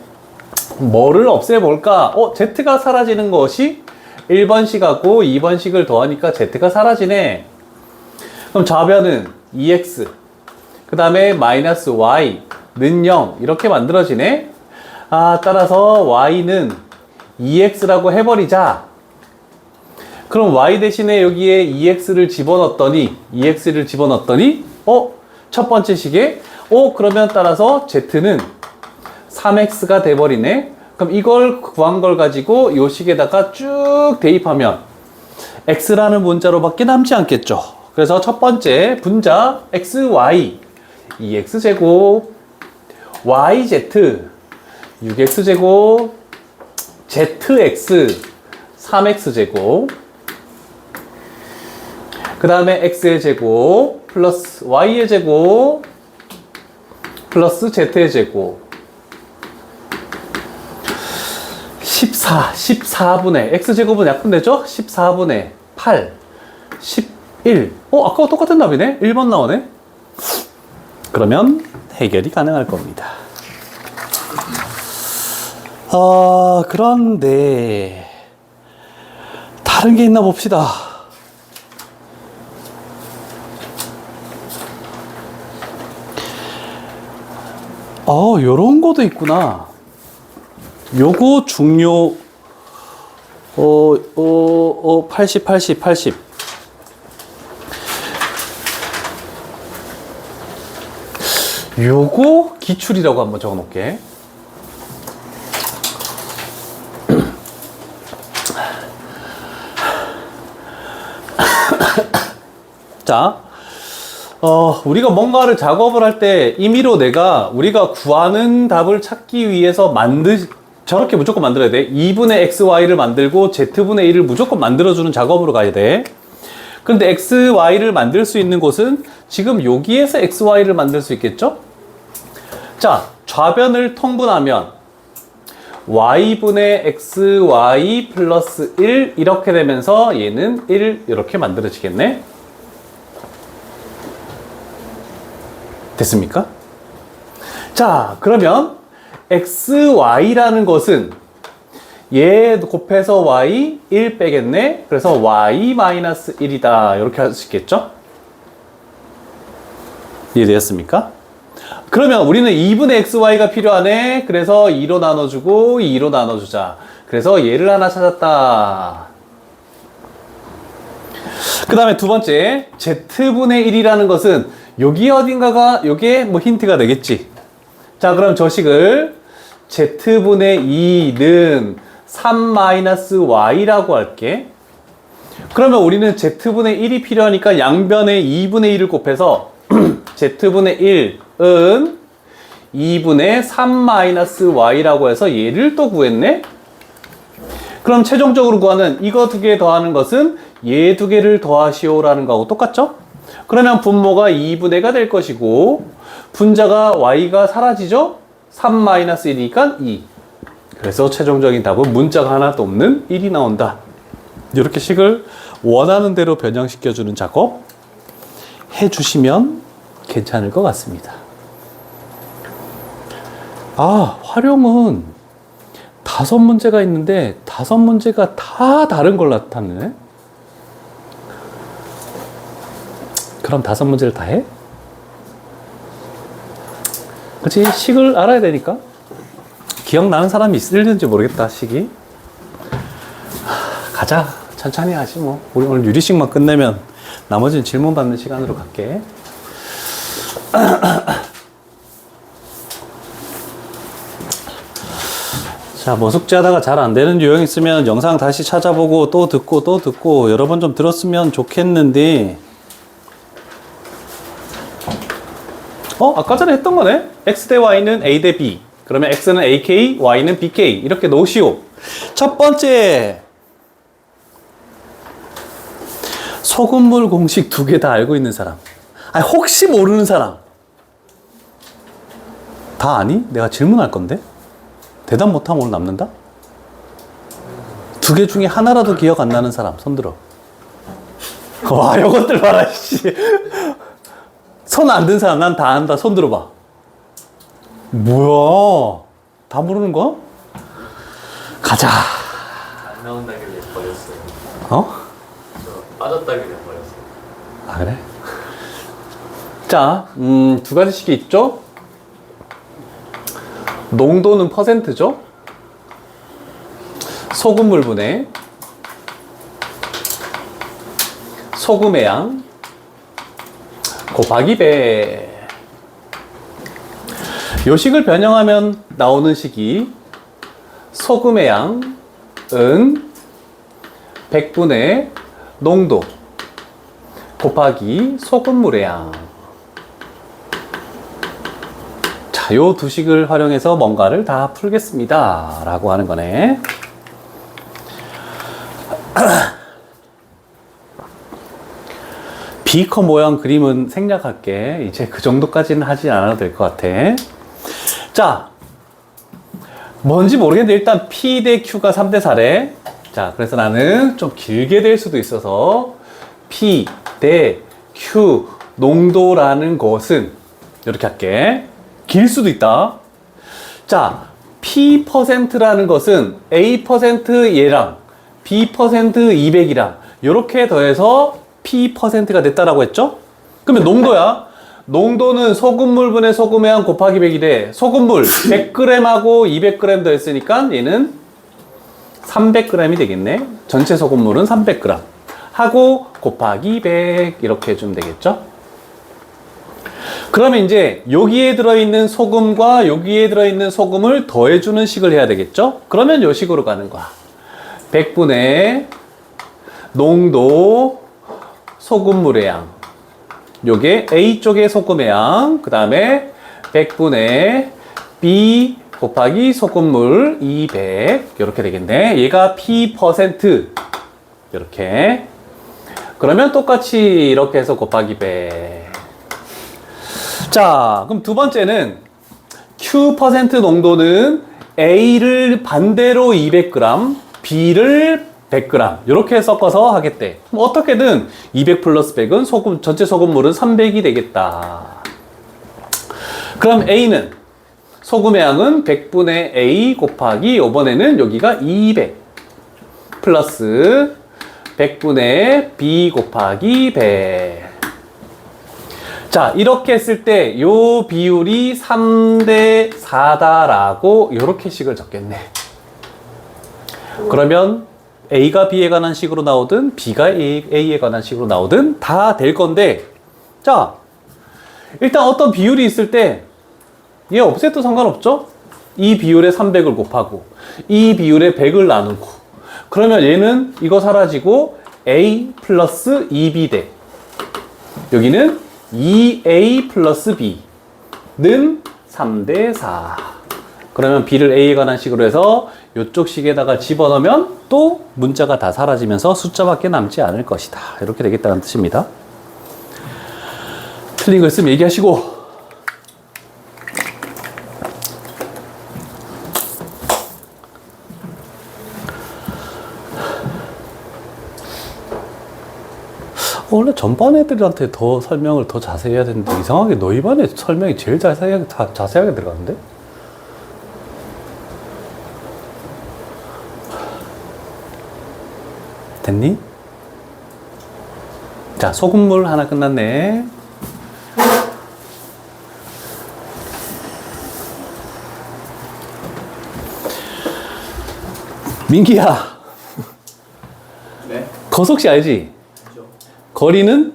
뭐를 없애볼까? z가 사라지는 것이 1번식하고 2번식을 더하니까 z가 사라지네. 그럼 좌변은 2x, 그 다음에 마이너스 y는 0 이렇게 만들어지네. 따라서 y는 2x라고 해버리자. 그럼 y 대신에 여기에 2x를 집어넣었더니 첫 번째 식에 그러면 따라서 z는 3x가 돼버리네. 그럼 이걸 구한 걸 가지고 요 식에다가 쭉 대입하면 x라는 문자로밖에 남지 않겠죠. 그래서 첫 번째 분자 xy 2x제곱 yz 6x제곱 zx 3x제곱 그 다음에 x의 제곱 플러스 y의 제곱 플러스 z의 제곱 14분의 x제곱은 약분되죠? 14분의 8 11 아까와 똑같은 답이네? 1번 나오네. 그러면 해결이 가능할 겁니다. 그런데 다른 게 있나 봅시다. 요런 거도 있구나. 요거 중요 80 요거 기출이라고 한번 적어 놓을게. 자, 우리가 뭔가를 작업을 할 때 임의로 우리가 구하는 답을 찾기 위해서 저렇게 무조건 만들어야 돼. 2분의 xy를 만들고 z분의 1을 무조건 만들어주는 작업으로 가야 돼. 그런데 xy를 만들 수 있는 곳은 지금 여기에서 xy를 만들 수 있겠죠? 자, 좌변을 통분하면 y분의 xy 플러스 1 이렇게 되면서 얘는 1 이렇게 만들어지겠네. 됐습니까? 자, 그러면 xy라는 것은 얘 곱해서 y 1 빼겠네. 그래서 y 마이너스 1이다 이렇게 할 수 있겠죠? 이해되었습니까? 그러면 우리는 2분의 xy가 필요하네. 그래서 2로 나눠주고 2로 나눠주자. 그래서 얘를 하나 찾았다. 그 다음에 두 번째 z분의 1이라는 것은 여기 어딘가가 요게 뭐 힌트가 되겠지. 자, 그럼 저 식을 z분의 2는 3-y라고 할게. 그러면 우리는 z분의 1이 필요하니까 양변에 2분의 1을 곱해서 z분의 1은 2분의 3-y라고 해서 얘를 또 구했네? 그럼 최종적으로 구하는 이거 두 개 더하는 것은 얘 두 개를 더하시오라는 거하고 똑같죠? 그러면 분모가 2분의가 될 것이고 분자가 y가 사라지죠? 3-1이니까 2. 그래서 최종적인 답은 문자가 하나도 없는 1이 나온다. 이렇게 식을 원하는 대로 변형시켜주는 작업 해주시면 괜찮을 것 같습니다. 아, 활용은 5문제가 있는데 5문제가 다 다른 걸 나타내네? 그럼 5문제를 다 해? 그치? 식을 알아야 되니까. 기억나는 사람이 있을는지 모르겠다, 식이. 가자. 천천히 하지 뭐. 우리 오늘 유리식만 끝내면 나머지는 질문 받는 시간으로 갈게. 자, 뭐 숙제하다가 잘 안 되는 유형 있으면 영상 다시 찾아보고 또 듣고 여러 번 좀 들었으면 좋겠는데, 아까 전에 했던 거네? x 대 y는 a 대 b. 그러면 x는 ak, y는 bk. 이렇게 놓으시오. 첫 번째, 소금물 공식 2개 다 알고 있는 사람. 아니, 혹시 모르는 사람. 다 아니? 내가 질문할 건데? 대답 못하면 오늘 남는다? 2개 중에 하나라도 기억 안 나는 사람, 손들어. 와, 요것들 봐라, 씨. 손 안 든 사람, 난 다 안다. 손 들어봐. 뭐야? 다 모르는 거야? 가자. 안 나온다길래 버렸어요. 어? 저 빠졌다길래 버렸어요. 아, 그래? 자, 2가지씩이 있죠? 농도는 퍼센트죠? 소금물분의 소금의 양 곱하기 배. 요 식을 변형하면 나오는 식이 소금의 양은 100분의 농도 곱하기 소금물의 양. 자, 요 두 식을 활용해서 뭔가를 다 풀겠습니다. 라고 하는 거네. 비커 모양 그림은 생략할게. 이제 그 정도까지는 하지 않아도 될 것 같아. 자, 뭔지 모르겠는데 일단 P 대 Q가 3대 4래. 자, 그래서 나는 좀 길게 될 수도 있어서 P 대 Q 농도라는 것은 이렇게 할게. 길 수도 있다. 자, P%라는 것은 A% 얘랑 B% 200이랑 이렇게 더해서 P%가 됐다라고 했죠? 그러면 농도야. 농도는 소금물분의 소금의 양 곱하기 100이래. 소금물 100g하고 200g 더했으니까 얘는 300g이 되겠네. 전체 소금물은 300g 하고 곱하기 100 이렇게 해주면 되겠죠? 그러면 이제 여기에 들어있는 소금과 여기에 들어있는 소금을 더해주는 식을 해야 되겠죠? 그러면 요 식으로 가는 거야. 100분의 농도 소금물의 양, 요게 A 쪽의 소금의 양, 그 다음에 100분의 B 곱하기 소금물 200 이렇게 되겠네. 얘가 P%. 이렇게. 그러면 똑같이 이렇게 해서 곱하기 100. 자, 그럼 두 번째는 Q% 농도는 A를 반대로 200g, B를 100g 이렇게 섞어서 하겠대. 그럼 어떻게든 200 플러스 100은 전체 소금물은 300이 되겠다. 그럼 A는 소금의 양은 100분의 A 곱하기 이번에는 여기가 200 플러스 100분의 B 곱하기 100. 자, 이렇게 했을 때 요 비율이 3대 4다라고 이렇게 식을 적겠네. 그러면 A가 B에 관한 식으로 나오든 B가 A에 관한 식으로 나오든 다 될 건데, 자, 일단 어떤 비율이 있을 때 얘 없애도 상관없죠? 이 비율에 300을 곱하고 이 비율에 100을 나누고 그러면 얘는 이거 사라지고 A 플러스 2B 대 여기는 2A 플러스 B는 3대 4. 그러면 B를 A에 관한 식으로 해서 이쪽 식에다가 집어넣으면 또 문자가 다 사라지면서 숫자밖에 남지 않을 것이다. 이렇게 되겠다는 뜻입니다. 틀린 거 있으면 얘기하시고. 원래 전반 애들한테 더 설명을 더 자세히 해야 되는데 이상하게 너희 반에 설명이 제일 자세하게 들어가는데? 됐니? 자, 소금물 하나 끝났네. 민기야, 네? 거석씨 알지? 그죠? 거리는?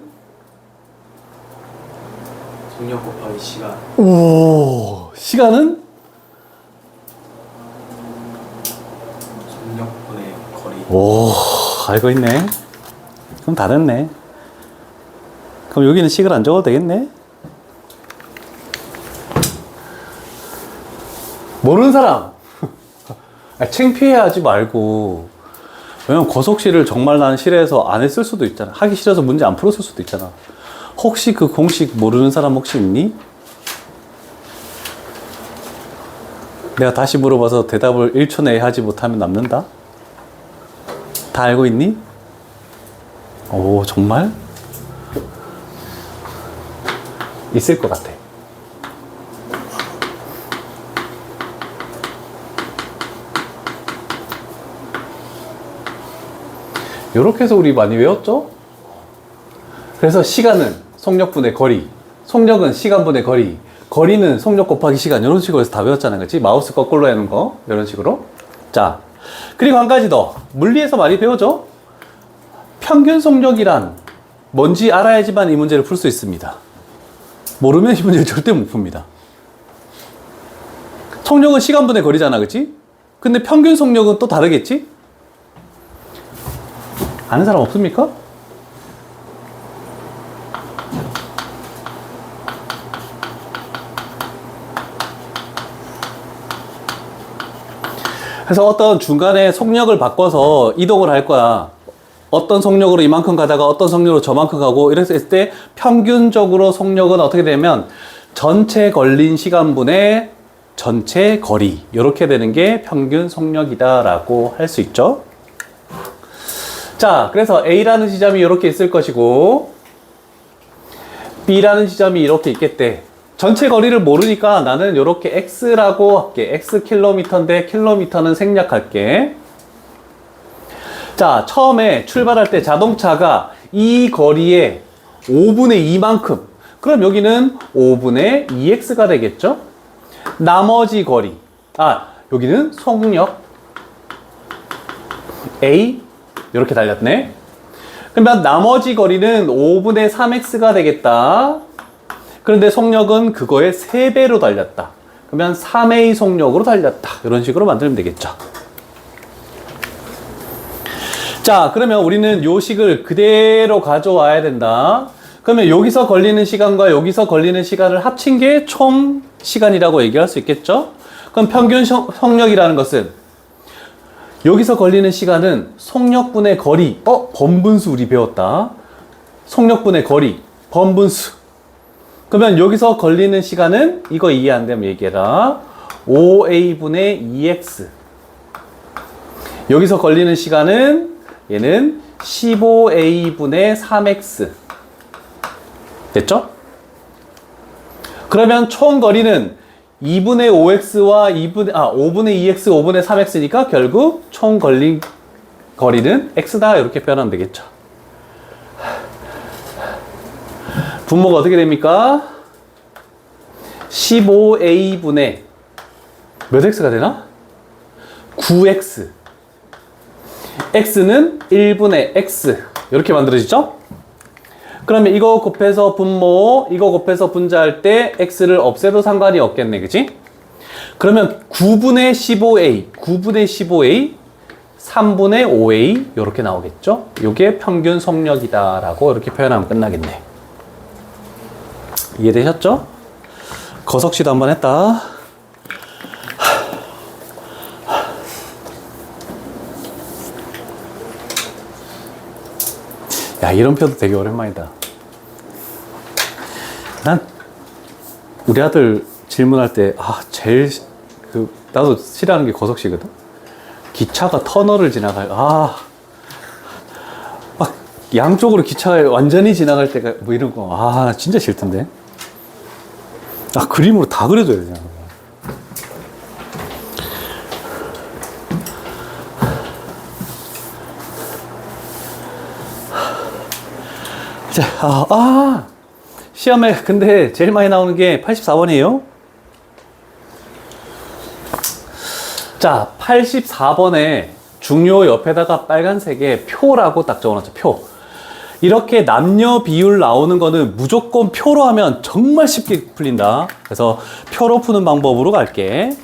속력 곱하기 시간. 오, 시간은? 속력분의 거리. 오, 알고 있네. 그럼 다 됐네. 그럼 여기는 식을 안 적어도 되겠네? 모르는 사람! 창피해하지 말고. 왜냐면 거속시를 정말 나는 싫어해서 안 했을 수도 있잖아. 하기 싫어서 문제 안 풀었을 수도 있잖아. 혹시 그 공식 모르는 사람 혹시 있니? 내가 다시 물어봐서 대답을 1초 내에 하지 못하면 남는다? 다 알고 있니? 오, 정말? 있을 것 같아. 이렇게 해서 우리 많이 외웠죠? 그래서 시간은 속력분의 거리, 속력은 시간분의 거리, 거리는 속력 곱하기 시간, 이런 식으로 해서 다 외웠잖아요. 그치? 마우스 거꾸로 해놓은 거, 이런 식으로. 자, 그리고 한 가지 더. 물리에서 많이 배우죠? 평균 속력이란 뭔지 알아야지만 이 문제를 풀 수 있습니다. 모르면 이 문제를 절대 못 풉니다. 속력은 시간분의 거리잖아, 그치? 근데 평균 속력은 또 다르겠지? 아는 사람 없습니까? 그래서 어떤 중간에 속력을 바꿔서 이동을 할 거야. 어떤 속력으로 이만큼 가다가 어떤 속력으로 저만큼 가고 이랬을 때 평균적으로 속력은 어떻게 되면 전체 걸린 시간분의 전체 거리, 이렇게 되는 게 평균 속력이다 라고 할 수 있죠. 자, 그래서 A라는 지점이 이렇게 있을 것이고 B라는 지점이 이렇게 있겠대. 전체 거리를 모르니까 나는 이렇게 X라고 할게. X 킬로미터인데 킬로미터는 생략할게. 자, 처음에 출발할 때 자동차가 이 거리에 5분의 2만큼, 그럼 여기는 5분의 2X가 되겠죠? 나머지 거리, 여기는 속력 A, 이렇게 달렸네. 그러면 나머지 거리는 5분의 3X가 되겠다. 그런데 속력은 그거의 3배로 달렸다. 그러면 3A 속력으로 달렸다. 이런 식으로 만들면 되겠죠. 자, 그러면 우리는 요 식을 그대로 가져와야 된다. 그러면 여기서 걸리는 시간과 여기서 걸리는 시간을 합친 게 총 시간이라고 얘기할 수 있겠죠? 그럼 평균 속력이라는 것은 여기서 걸리는 시간은 속력분의 거리, 번분수 우리 배웠다. 속력분의 거리, 번분수. 그러면 여기서 걸리는 시간은 이거 이해 안 되면 얘기해라. 5A분의 2X. 여기서 걸리는 시간은 얘는 15A분의 3X. 됐죠? 그러면 총 거리는 2분의 5X와 5분의 2X, 5분의 3X니까 결국 총 걸린 거리는 X다. 이렇게 표현하면 되겠죠. 분모가 어떻게 됩니까? 15A분의 몇 X가 되나? 9X. X는 1분의 X. 이렇게 만들어지죠? 그러면 이거 곱해서 분모, 이거 곱해서 분자할 때 X를 없애도 상관이 없겠네. 그치? 그러면 9분의 15A, 9분의 15A, 3분의 5A 이렇게 나오겠죠. 이게 평균 속력이다 라고 이렇게 표현하면 끝나겠네. 이해되셨죠? 거석시도 한번 했다. 야, 이런 표도 되게 오랜만이다. 난 우리 아들 질문할 때 제일 나도 싫어하는 게 거석시거든. 기차가 터널을 막 양쪽으로 기차가 완전히 지나갈 때가 뭐 이런 거 진짜 싫던데. 그림으로 다 그려줘야 되잖아. 자, 시험에 근데 제일 많이 나오는 게 84번이에요. 자, 84번에 중요 옆에다가 빨간색에 표라고 딱 적어놨죠. 표. 이렇게 남녀 비율 나오는 거는 무조건 표로 하면 정말 쉽게 풀린다. 그래서 표로 푸는 방법으로 갈게.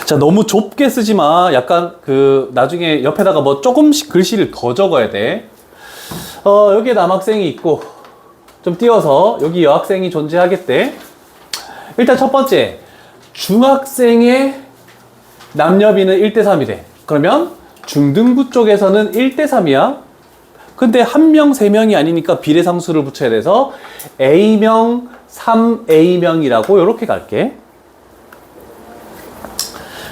자, 너무 좁게 쓰지 마. 약간 나중에 옆에다가 뭐 조금씩 글씨를 더 적어야 돼. 여기에 남학생이 있고, 좀 띄워서 여기 여학생이 존재하겠대. 일단 첫 번째, 중학생의 남녀비는 1대3이래. 그러면 중등부 쪽에서는 1대3이야. 근데 한 명, 세 명이 아니니까 비례상수를 붙여야 돼서 A명, 3A명이라고 이렇게 갈게.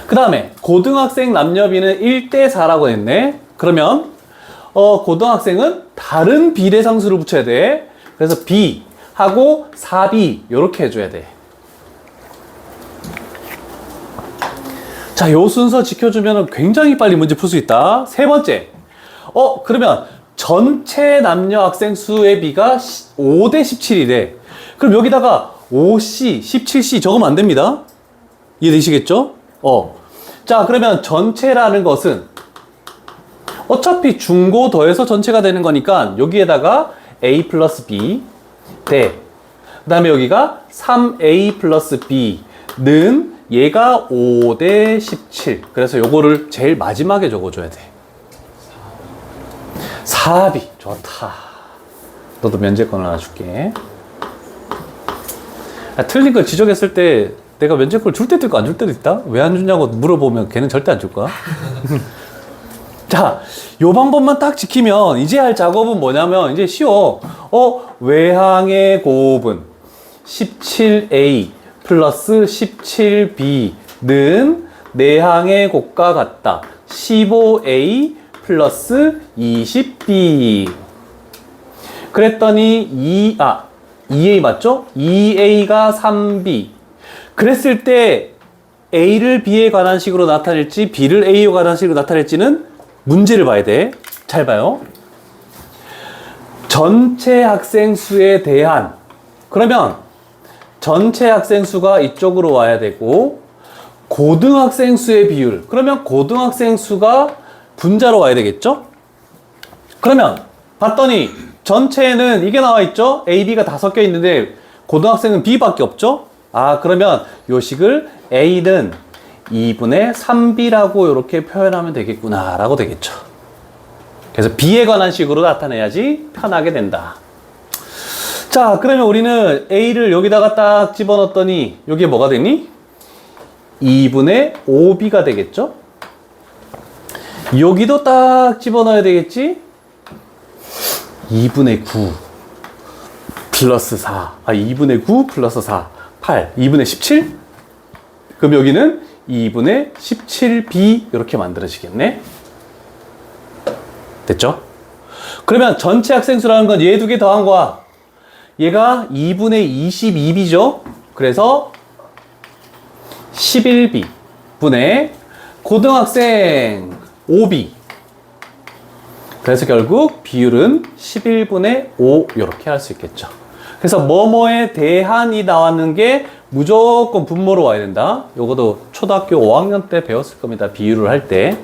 그 다음에 고등학생 남녀비는 1대4라고 했네. 그러면 고등학생은 다른 비례상수를 붙여야 돼. 그래서 B하고 4B 이렇게 해줘야 돼. 자, 요 순서 지켜주면 굉장히 빨리 문제 풀 수 있다. 세 번째, 그러면 전체 남녀 학생 수의 비가 5대 17이래. 그럼 여기다가 5C, 17C 적으면 안 됩니다. 이해되시겠죠? 자, 그러면 전체라는 것은 어차피 중고 더해서 전체가 되는 거니까 여기에다가 A 플러스 B 대, 그 다음에 여기가 3A 플러스 B는 얘가 5대 17. 그래서 요거를 제일 마지막에 적어줘야 돼. 4B. 좋다. 너도 면제권 하나 줄게. 틀린 걸 지적했을 때 내가 면제권을 줄 때도 있고 안 줄 때도 있다? 왜 안 주냐고 물어보면 걔는 절대 안 줄 거야. 자, 요 방법만 딱 지키면 이제 할 작업은 뭐냐면 이제 쉬워. 외항의 곱은 17A 플러스 17B는 내항의 곱과 같다. 15A 플러스 20B. 그랬더니 2A 맞죠? 2A가 3B. 그랬을 때 A를 B에 관한 식으로 나타낼지 B를 A에 관한 식으로 나타낼지는 문제를 봐야 돼. 잘 봐요. 전체 학생 수에 대한, 그러면 전체 학생 수가 이쪽으로 와야 되고 고등학생 수의 비율, 그러면 고등학생 수가 분자로 와야 되겠죠? 그러면 봤더니 전체에는 이게 나와 있죠? A, B가 다 섞여 있는데 고등학생은 B밖에 없죠? 그러면 요 식을 A는 2분의 3B라고 이렇게 표현하면 되겠구나 라고 되겠죠. 그래서 B에 관한 식으로 나타내야지 편하게 된다. 자, 그러면 우리는 A를 여기다가 딱 집어넣었더니 여기에 뭐가 되니? 2분의 5B가 되겠죠? 여기도 딱 집어넣어야 되겠지? 2분의 9 플러스 4. 2분의 9 플러스 4. 8. 2분의 17? 그럼 여기는 2분의 17B 이렇게 만들어지겠네. 됐죠? 그러면 전체 학생 수라는 건 얘 두 개 더한 거야. 얘가 2분의 22B죠? 그래서 11B 분의 고등학생 5B. 그래서 결국 비율은 11분의 5 이렇게 할 수 있겠죠. 그래서 뭐뭐에 대한이 나왔는 게 무조건 분모로 와야 된다. 요것도 초등학교 5학년 때 배웠을 겁니다. 비율을 할 때.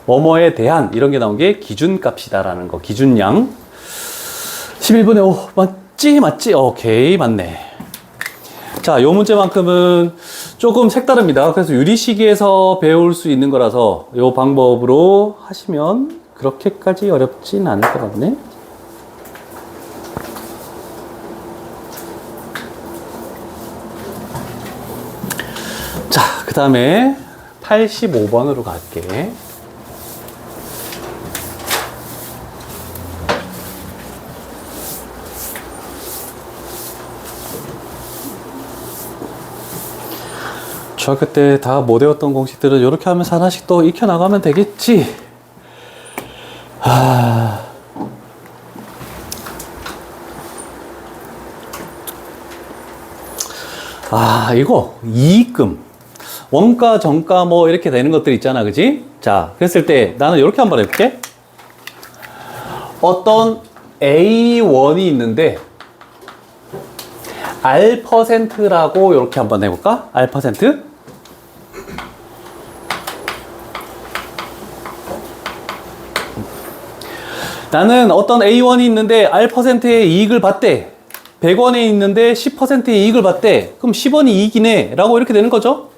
뭐뭐에 대한 이런 게 나온 게 기준값이다라는 거. 기준량. 11분의 5 맞지? 오케이, 맞네. 자, 요 문제만큼은 조금 색다릅니다. 그래서 유리시계에서 배울 수 있는 거라서 요 방법으로 하시면 그렇게까지 어렵진 않을 것 같네. 자, 그 다음에 85번으로 갈게. 중학교 때 다 못 외웠던 공식들은 이렇게 하면서 하나씩 또 익혀나가면 되겠지. 이거 이익금 원가 정가 뭐 이렇게 되는 것들 있잖아, 그지? 자, 그랬을 때 나는 이렇게 한번 해볼게. 어떤 A1이 있는데 R%라고 이렇게 한번 해볼까? R%? 나는 어떤 A1이 있는데 R%의 이익을 받대. 100원에 있는데 10%의 이익을 받대. 그럼 10원이 이익이네 라고 이렇게 되는 거죠.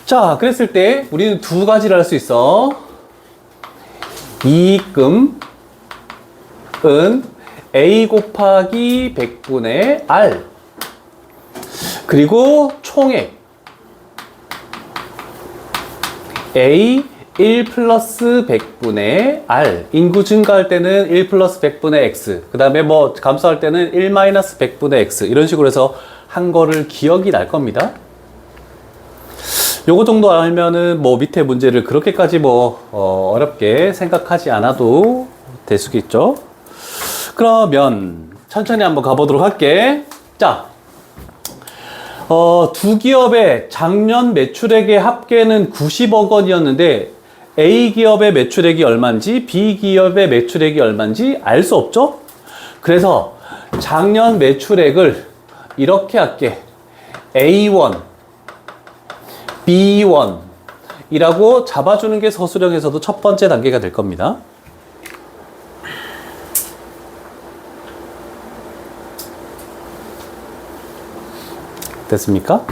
자, 그랬을 때 우리는 두 가지를 할 수 있어. 이익금은 A 곱하기 100분의 R, 그리고 총액 A 1 플러스 100분의 R, 인구 증가할 때는 1 플러스 100분의 X, 그 다음에 뭐 감소할 때는 1 마이너스 100분의 X, 이런 식으로 해서 한 거를 기억이 날 겁니다. 요거 정도 알면은 뭐 밑에 문제를 그렇게까지 뭐 어렵게 생각하지 않아도 될 수 있죠. 그러면 천천히 한번 가보도록 할게. 자, 두 기업의 작년 매출액의 합계는 90억 원이었는데 A 기업의 매출액이 얼마인지 B 기업의 매출액이 얼마인지 알 수 없죠? 그래서 작년 매출액을 이렇게 할게. A1, B1 이라고 잡아주는 게 서술형에서도 첫 번째 단계가 될 겁니다. 됐습니까?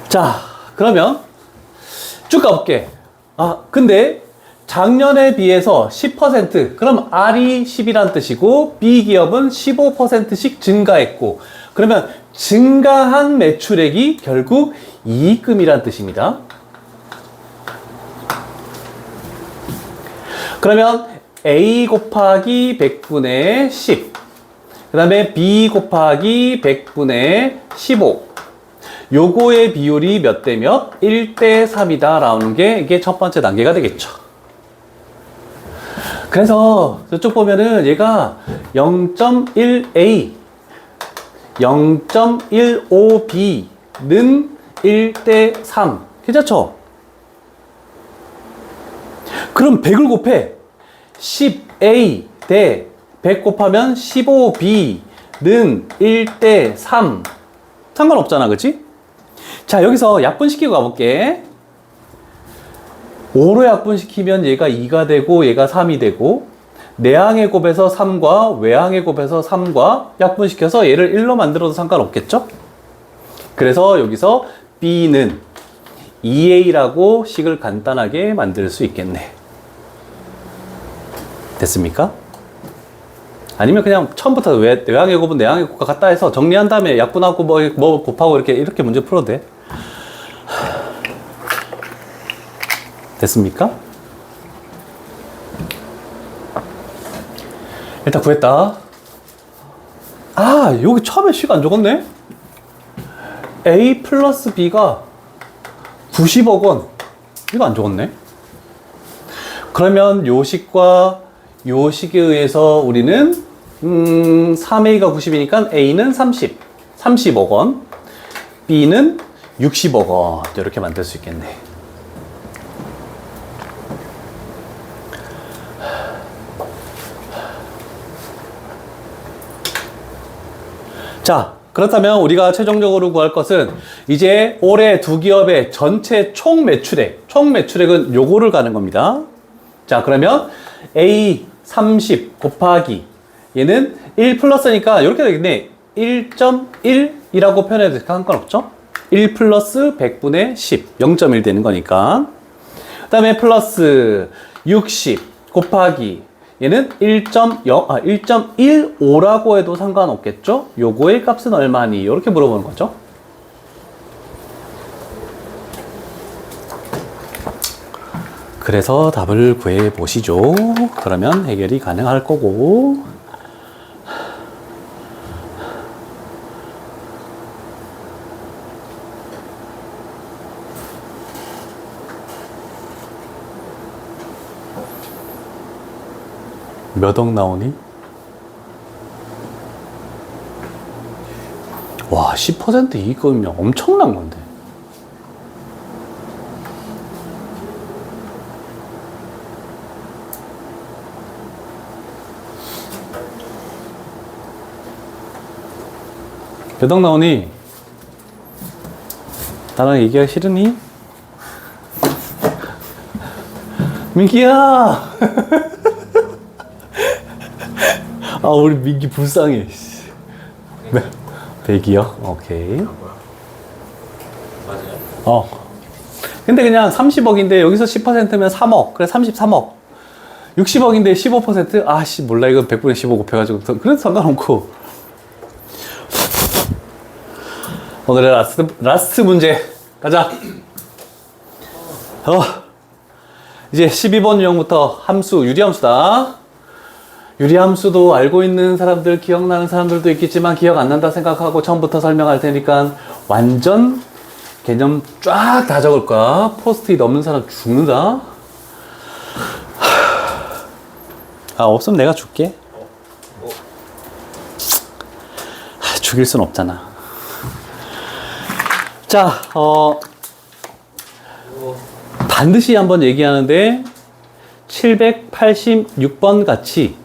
자, 그러면 쭉 가볼게. 근데 작년에 비해서 10%, 그럼 R이 10이란 뜻이고 B 기업은 15%씩 증가했고, 그러면 증가한 매출액이 결국 이익금이란 뜻입니다. 그러면 A 곱하기 100분의 10, 그 다음에 B 곱하기 100분의 15, 요거의 비율이 몇 대 몇? 1대 3이다 라는 게 이게 첫 번째 단계가 되겠죠. 그래서 저쪽 보면은 얘가 0.1A, 0.15B는 1대 3. 괜찮죠? 그럼 100을 곱해. 10A 대 100 곱하면 15B는 1대 3. 상관없잖아, 그치? 자, 여기서 약분시키고 가볼게. 5로 약분시키면 얘가 2가 되고 얘가 3이 되고, 내항의 곱에서 3과 외항의 곱에서 3과 약분시켜서 얘를 1로 만들어도 상관없겠죠? 그래서 여기서 B는 2A라고 식을 간단하게 만들 수 있겠네. 됐습니까? 아니면 그냥 처음부터 외항의 곱은 내항의 곱과 같다 해서 정리한 다음에 약분하고 뭐 곱하고 이렇게 문제 풀어도 돼. 됐습니까? 일단 구했다. 여기 처음에 식 안 적었네? A 플러스 B가 90억 원. 이거 안 적었네? 그러면 요 식과 요 식에 의해서 우리는 3A가 90이니까 A는 30억 원, B는 60억 원, 이렇게 만들 수 있겠네. 자, 그렇다면 우리가 최종적으로 구할 것은 이제 올해 두 기업의 전체 총 매출액은 요거를 가는 겁니다. 자, 그러면 A 30 곱하기 얘는 1 플러스니까 이렇게 되겠네. 1.1이라고 표현해도 상관없죠? 1 플러스 100분의 10, 0.1 되는 거니까. 그 다음에 플러스 60 곱하기 얘는 1.15라고 해도 상관없겠죠? 요거의 값은 얼마니? 이렇게 물어보는 거죠. 그래서 답을 구해 보시죠. 그러면 해결이 가능할 거고. 몇 억 나오니? 와, 10% 이익이면 엄청난 건데. 몇 억 나오니? 나랑 얘기하기 싫으니? 민기야! 아, 우리 민기 불쌍해. 100이요? 오케이. 맞아요? 근데 그냥 30억인데 여기서 10%면 3억. 그래, 33억. 60억인데 15%? 아씨, 몰라. 이건 100분의 15 곱해가지고. 그래도 상관없고. 오늘의 라스트 문제. 가자. 이제 12번 유형부터 함수, 유리함수다. 유리함수도 알고 있는 사람들, 기억나는 사람들도 있겠지만 기억 안 난다 생각하고 처음부터 설명할 테니까 완전 개념 쫙 다 적을 거야. 포스트잇 없는 사람 죽는다. 없으면 내가 줄게. 죽일 순 없잖아. 자, 반드시 한번 얘기하는데 786번 같이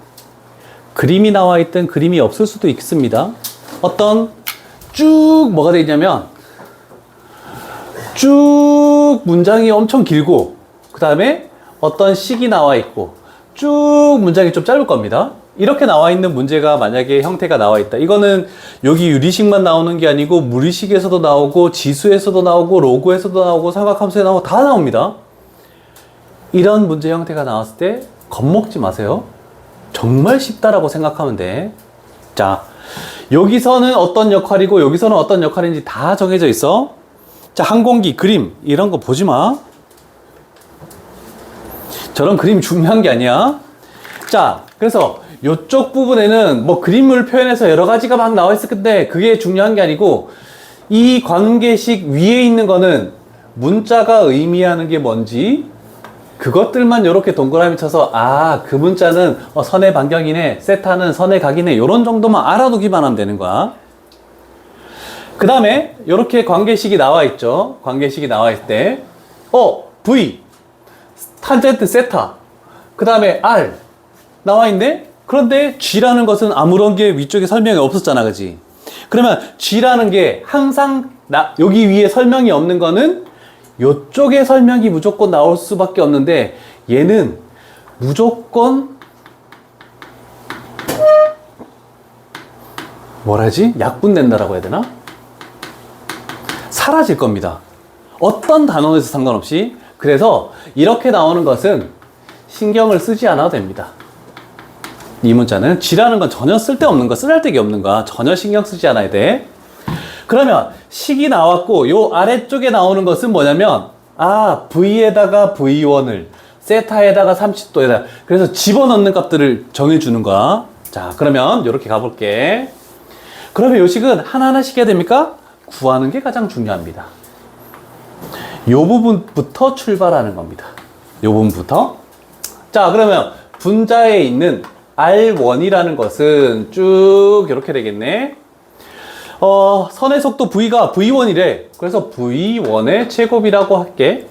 그림이 나와 있든 그림이 없을 수도 있습니다. 어떤 쭉 뭐가 되어 있냐면 쭉 문장이 엄청 길고 그 다음에 어떤 식이 나와 있고 쭉 문장이 좀 짧을 겁니다. 이렇게 나와 있는 문제가 만약에 형태가 나와 있다. 이거는 여기 유리식만 나오는 게 아니고 무리식에서도 나오고 지수에서도 나오고 로그에서도 나오고 삼각함수에 나오고 다 나옵니다. 이런 문제 형태가 나왔을 때 겁먹지 마세요. 정말 쉽다라고 생각하면 돼. 자, 여기서는 어떤 역할이고 여기서는 어떤 역할인지 다 정해져 있어. 자, 항공기, 그림 이런 거 보지 마. 저런 그림이 중요한 게 아니야. 자, 그래서 이쪽 부분에는 뭐 그림을 표현해서 여러 가지가 막 나와 있을 건데 그게 중요한 게 아니고 이 관계식 위에 있는 거는 문자가 의미하는 게 뭔지 그것들만 이렇게 동그라미 쳐서 그 문자는 선의 반경이네, 세타는 선의 각이네 이런 정도만 알아두기만 하면 되는 거야. 그 다음에 이렇게 관계식이 나와 있죠. 관계식이 나와 있을 때 V, 탄젠트 세타, 그 다음에 R 나와 있네. 그런데 G라는 것은 아무런 게 위쪽에 설명이 없었잖아, 그지? 그러면 G라는 게 항상 여기 위에 설명이 없는 거는 요쪽에 설명이 무조건 나올 수밖에 없는데 얘는 무조건 뭐라지? 약분된다라고 해야 되나? 사라질 겁니다. 어떤 단원에서 상관없이. 그래서 이렇게 나오는 것은 신경을 쓰지 않아도 됩니다. 이 문자는 G라는 건 전혀 쓸데없는 거, 쓰잘데기 없는 거 전혀 신경 쓰지 않아야 돼. 그러면 식이 나왔고 요 아래쪽에 나오는 것은 뭐냐면 V에다가 V1을 세타에다가 30도에다 그래서 집어넣는 값들을 정해주는 거야. 자, 그러면 이렇게 가볼게. 그러면 요 식은 하나하나씩 해야 됩니까? 구하는 게 가장 중요합니다. 요 부분부터 출발하는 겁니다. 요 부분부터. 자, 그러면 분자에 있는 R1이라는 것은 쭉 이렇게 되겠네. 선의 속도 V가 V1이래. 그래서 V1의 제곱이라고 할게.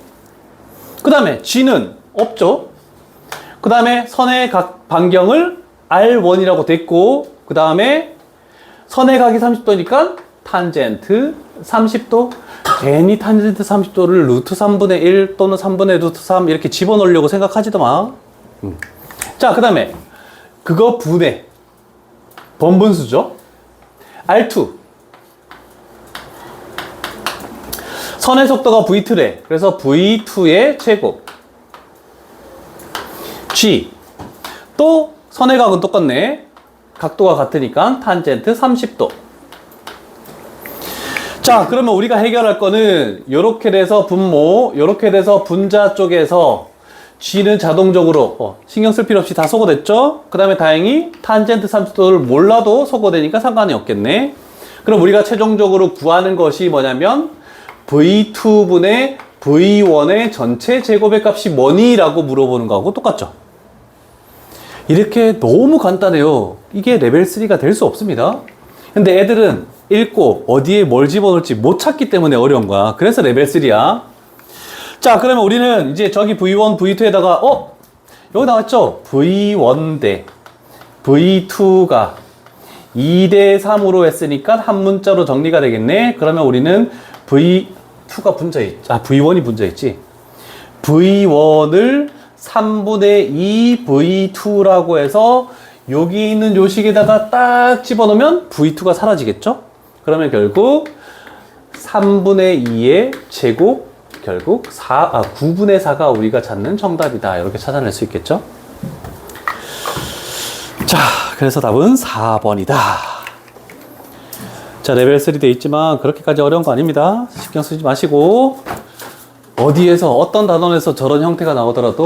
그 다음에 G는 없죠. 그 다음에 선의 각 반경을 R1이라고 됐고, 그 다음에 선의 각이 30도니까 탄젠트 30도. 괜히 탄젠트 30도를 루트 3분의 1 또는 3분의 루트 3 이렇게 집어넣으려고 생각하지도 마. 자, 그 다음에 그거 분해. 번분수죠. R2. 선의 속도가 V2래. 그래서 V2의 제곱. G. 또 선의 각은 똑같네. 각도가 같으니까 탄젠트 30도. 자, 그러면 우리가 해결할 거는 요렇게 돼서 분모, 요렇게 돼서 분자 쪽에서 G는 자동적으로 신경 쓸 필요 없이 다 소거됐죠? 그 다음에 다행히 탄젠트 30도를 몰라도 소거되니까 상관이 없겠네. 그럼 우리가 최종적으로 구하는 것이 뭐냐면 V2분의 V1의 전체 제곱의 값이 뭐니? 라고 물어보는 거하고 똑같죠? 이렇게 너무 간단해요. 이게 레벨 3가 될 수 없습니다. 근데 애들은 읽고 어디에 뭘 집어넣을지 못 찾기 때문에 어려운 거야. 그래서 레벨 3야. 자, 그러면 우리는 이제 저기 V1, V2에다가 여기 나왔죠? V1 대 V2가 2대 3으로 했으니까 한 문자로 정리가 되겠네. 그러면 우리는 V2가 분자있지. V1이 분자있지. V1을 3분의 2 V2라고 해서 여기 있는 요식에다가 딱 집어넣으면 V2가 사라지겠죠? 그러면 결국 3분의 2의 제곱 결국 9분의 4가 우리가 찾는 정답이다. 이렇게 찾아낼 수 있겠죠? 자, 그래서 답은 4번이다. 자, 레벨 3 돼 있지만 그렇게까지 어려운 거 아닙니다. 신경 쓰지 마시고 어디에서 어떤 단원에서 저런 형태가 나오더라도